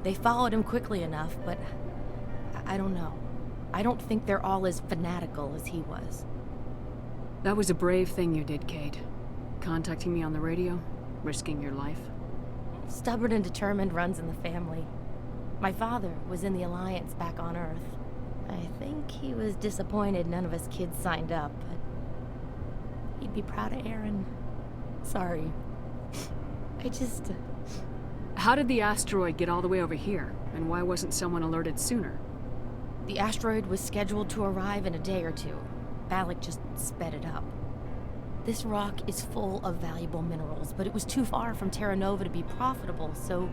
They followed him quickly enough, but I don't know. I don't think they're all as fanatical as he was. That was a brave thing you did, Kate. Contacting me on the radio, risking your life. Stubborn and determined runs in the family. My father was in the Alliance back on Earth. I think he was disappointed none of us kids signed up, but he'd be proud of Aaron. Sorry. How did the asteroid get all the way over here, and why wasn't someone alerted sooner? The asteroid was scheduled to arrive in a day or two. Balak just sped it up. This rock is full of valuable minerals, but it was too far from Terra Nova to be profitable, so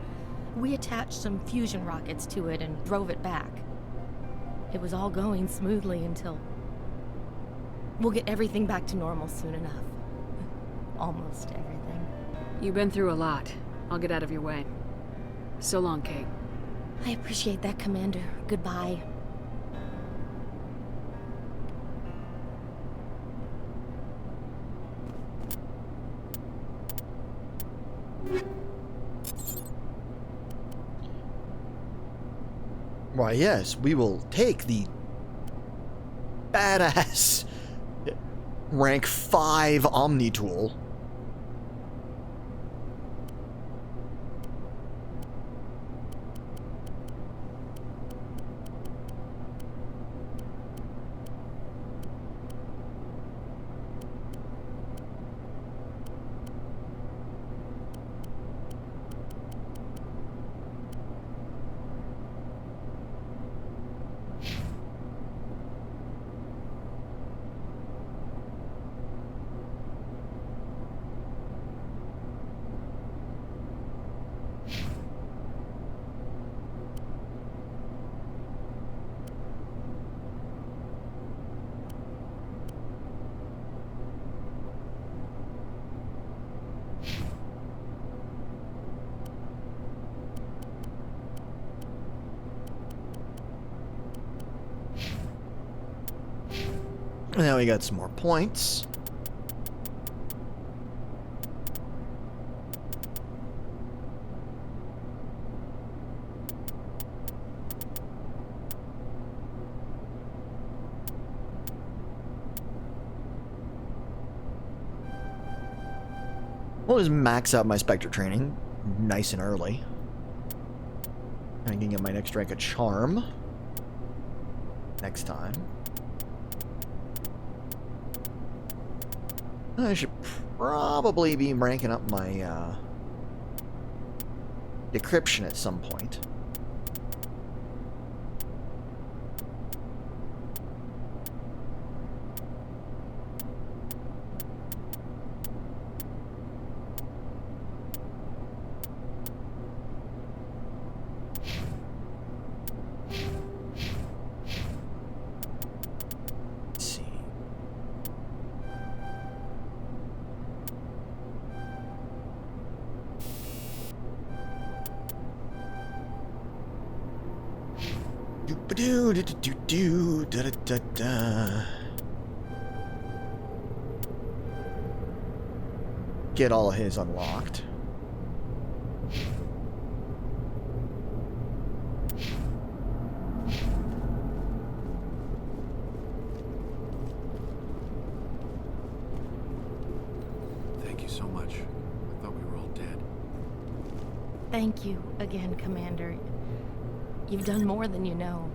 we attached some fusion rockets to it and drove it back. It was all going smoothly until... We'll get everything back to normal soon enough. Almost everything. You've been through a lot. I'll get out of your way. So long, Kate. I appreciate that, Commander. Goodbye. Why, yes, we will take the badass rank 5 Omni tool. Now we got some more points. We'll just max out my Spectre training nice and early. I can get my next rank of Charm next time. I should probably be ranking up my decryption at some point. Get all of his unlocked. Thank you so much. I thought we were all dead. Thank you again, Commander. You've done more than you know.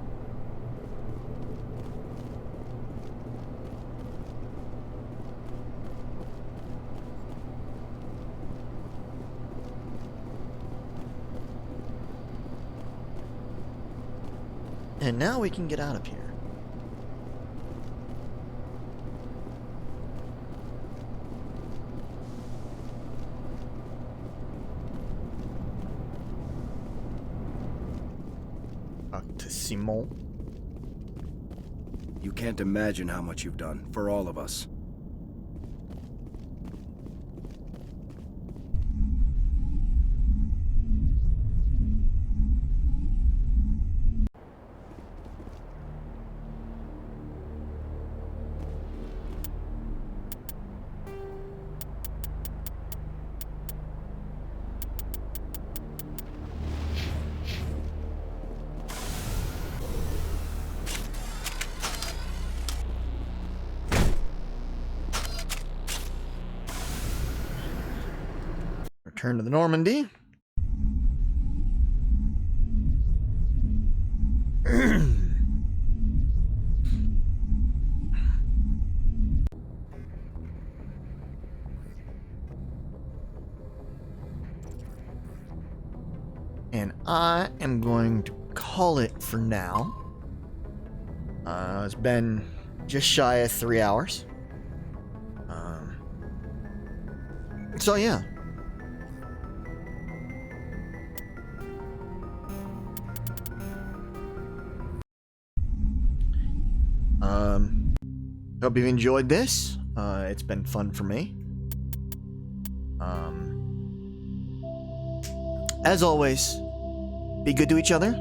And now we can get out of here. Back to Simon. You can't imagine how much you've done for all of us. Return to the Normandy. And I am going to call it for now. It's been just shy of 3 hours. So yeah. Hope you've enjoyed this. It's been fun for me. As always, be good to each other.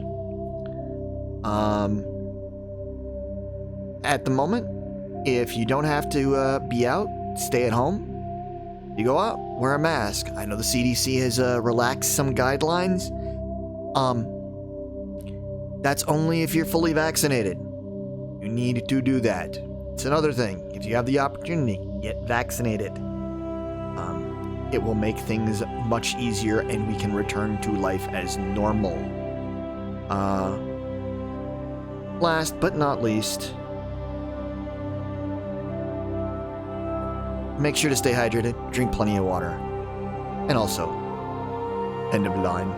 At the moment, if you don't have to be out, stay at home. You go out, wear a mask. I know the CDC has relaxed some guidelines. That's only if you're fully vaccinated. You need to do that. It's another thing. If you have the opportunity, get vaccinated. It will make things much easier and we can return to life as normal. Last but not least, make sure to stay hydrated, drink plenty of water, and also, end of the line.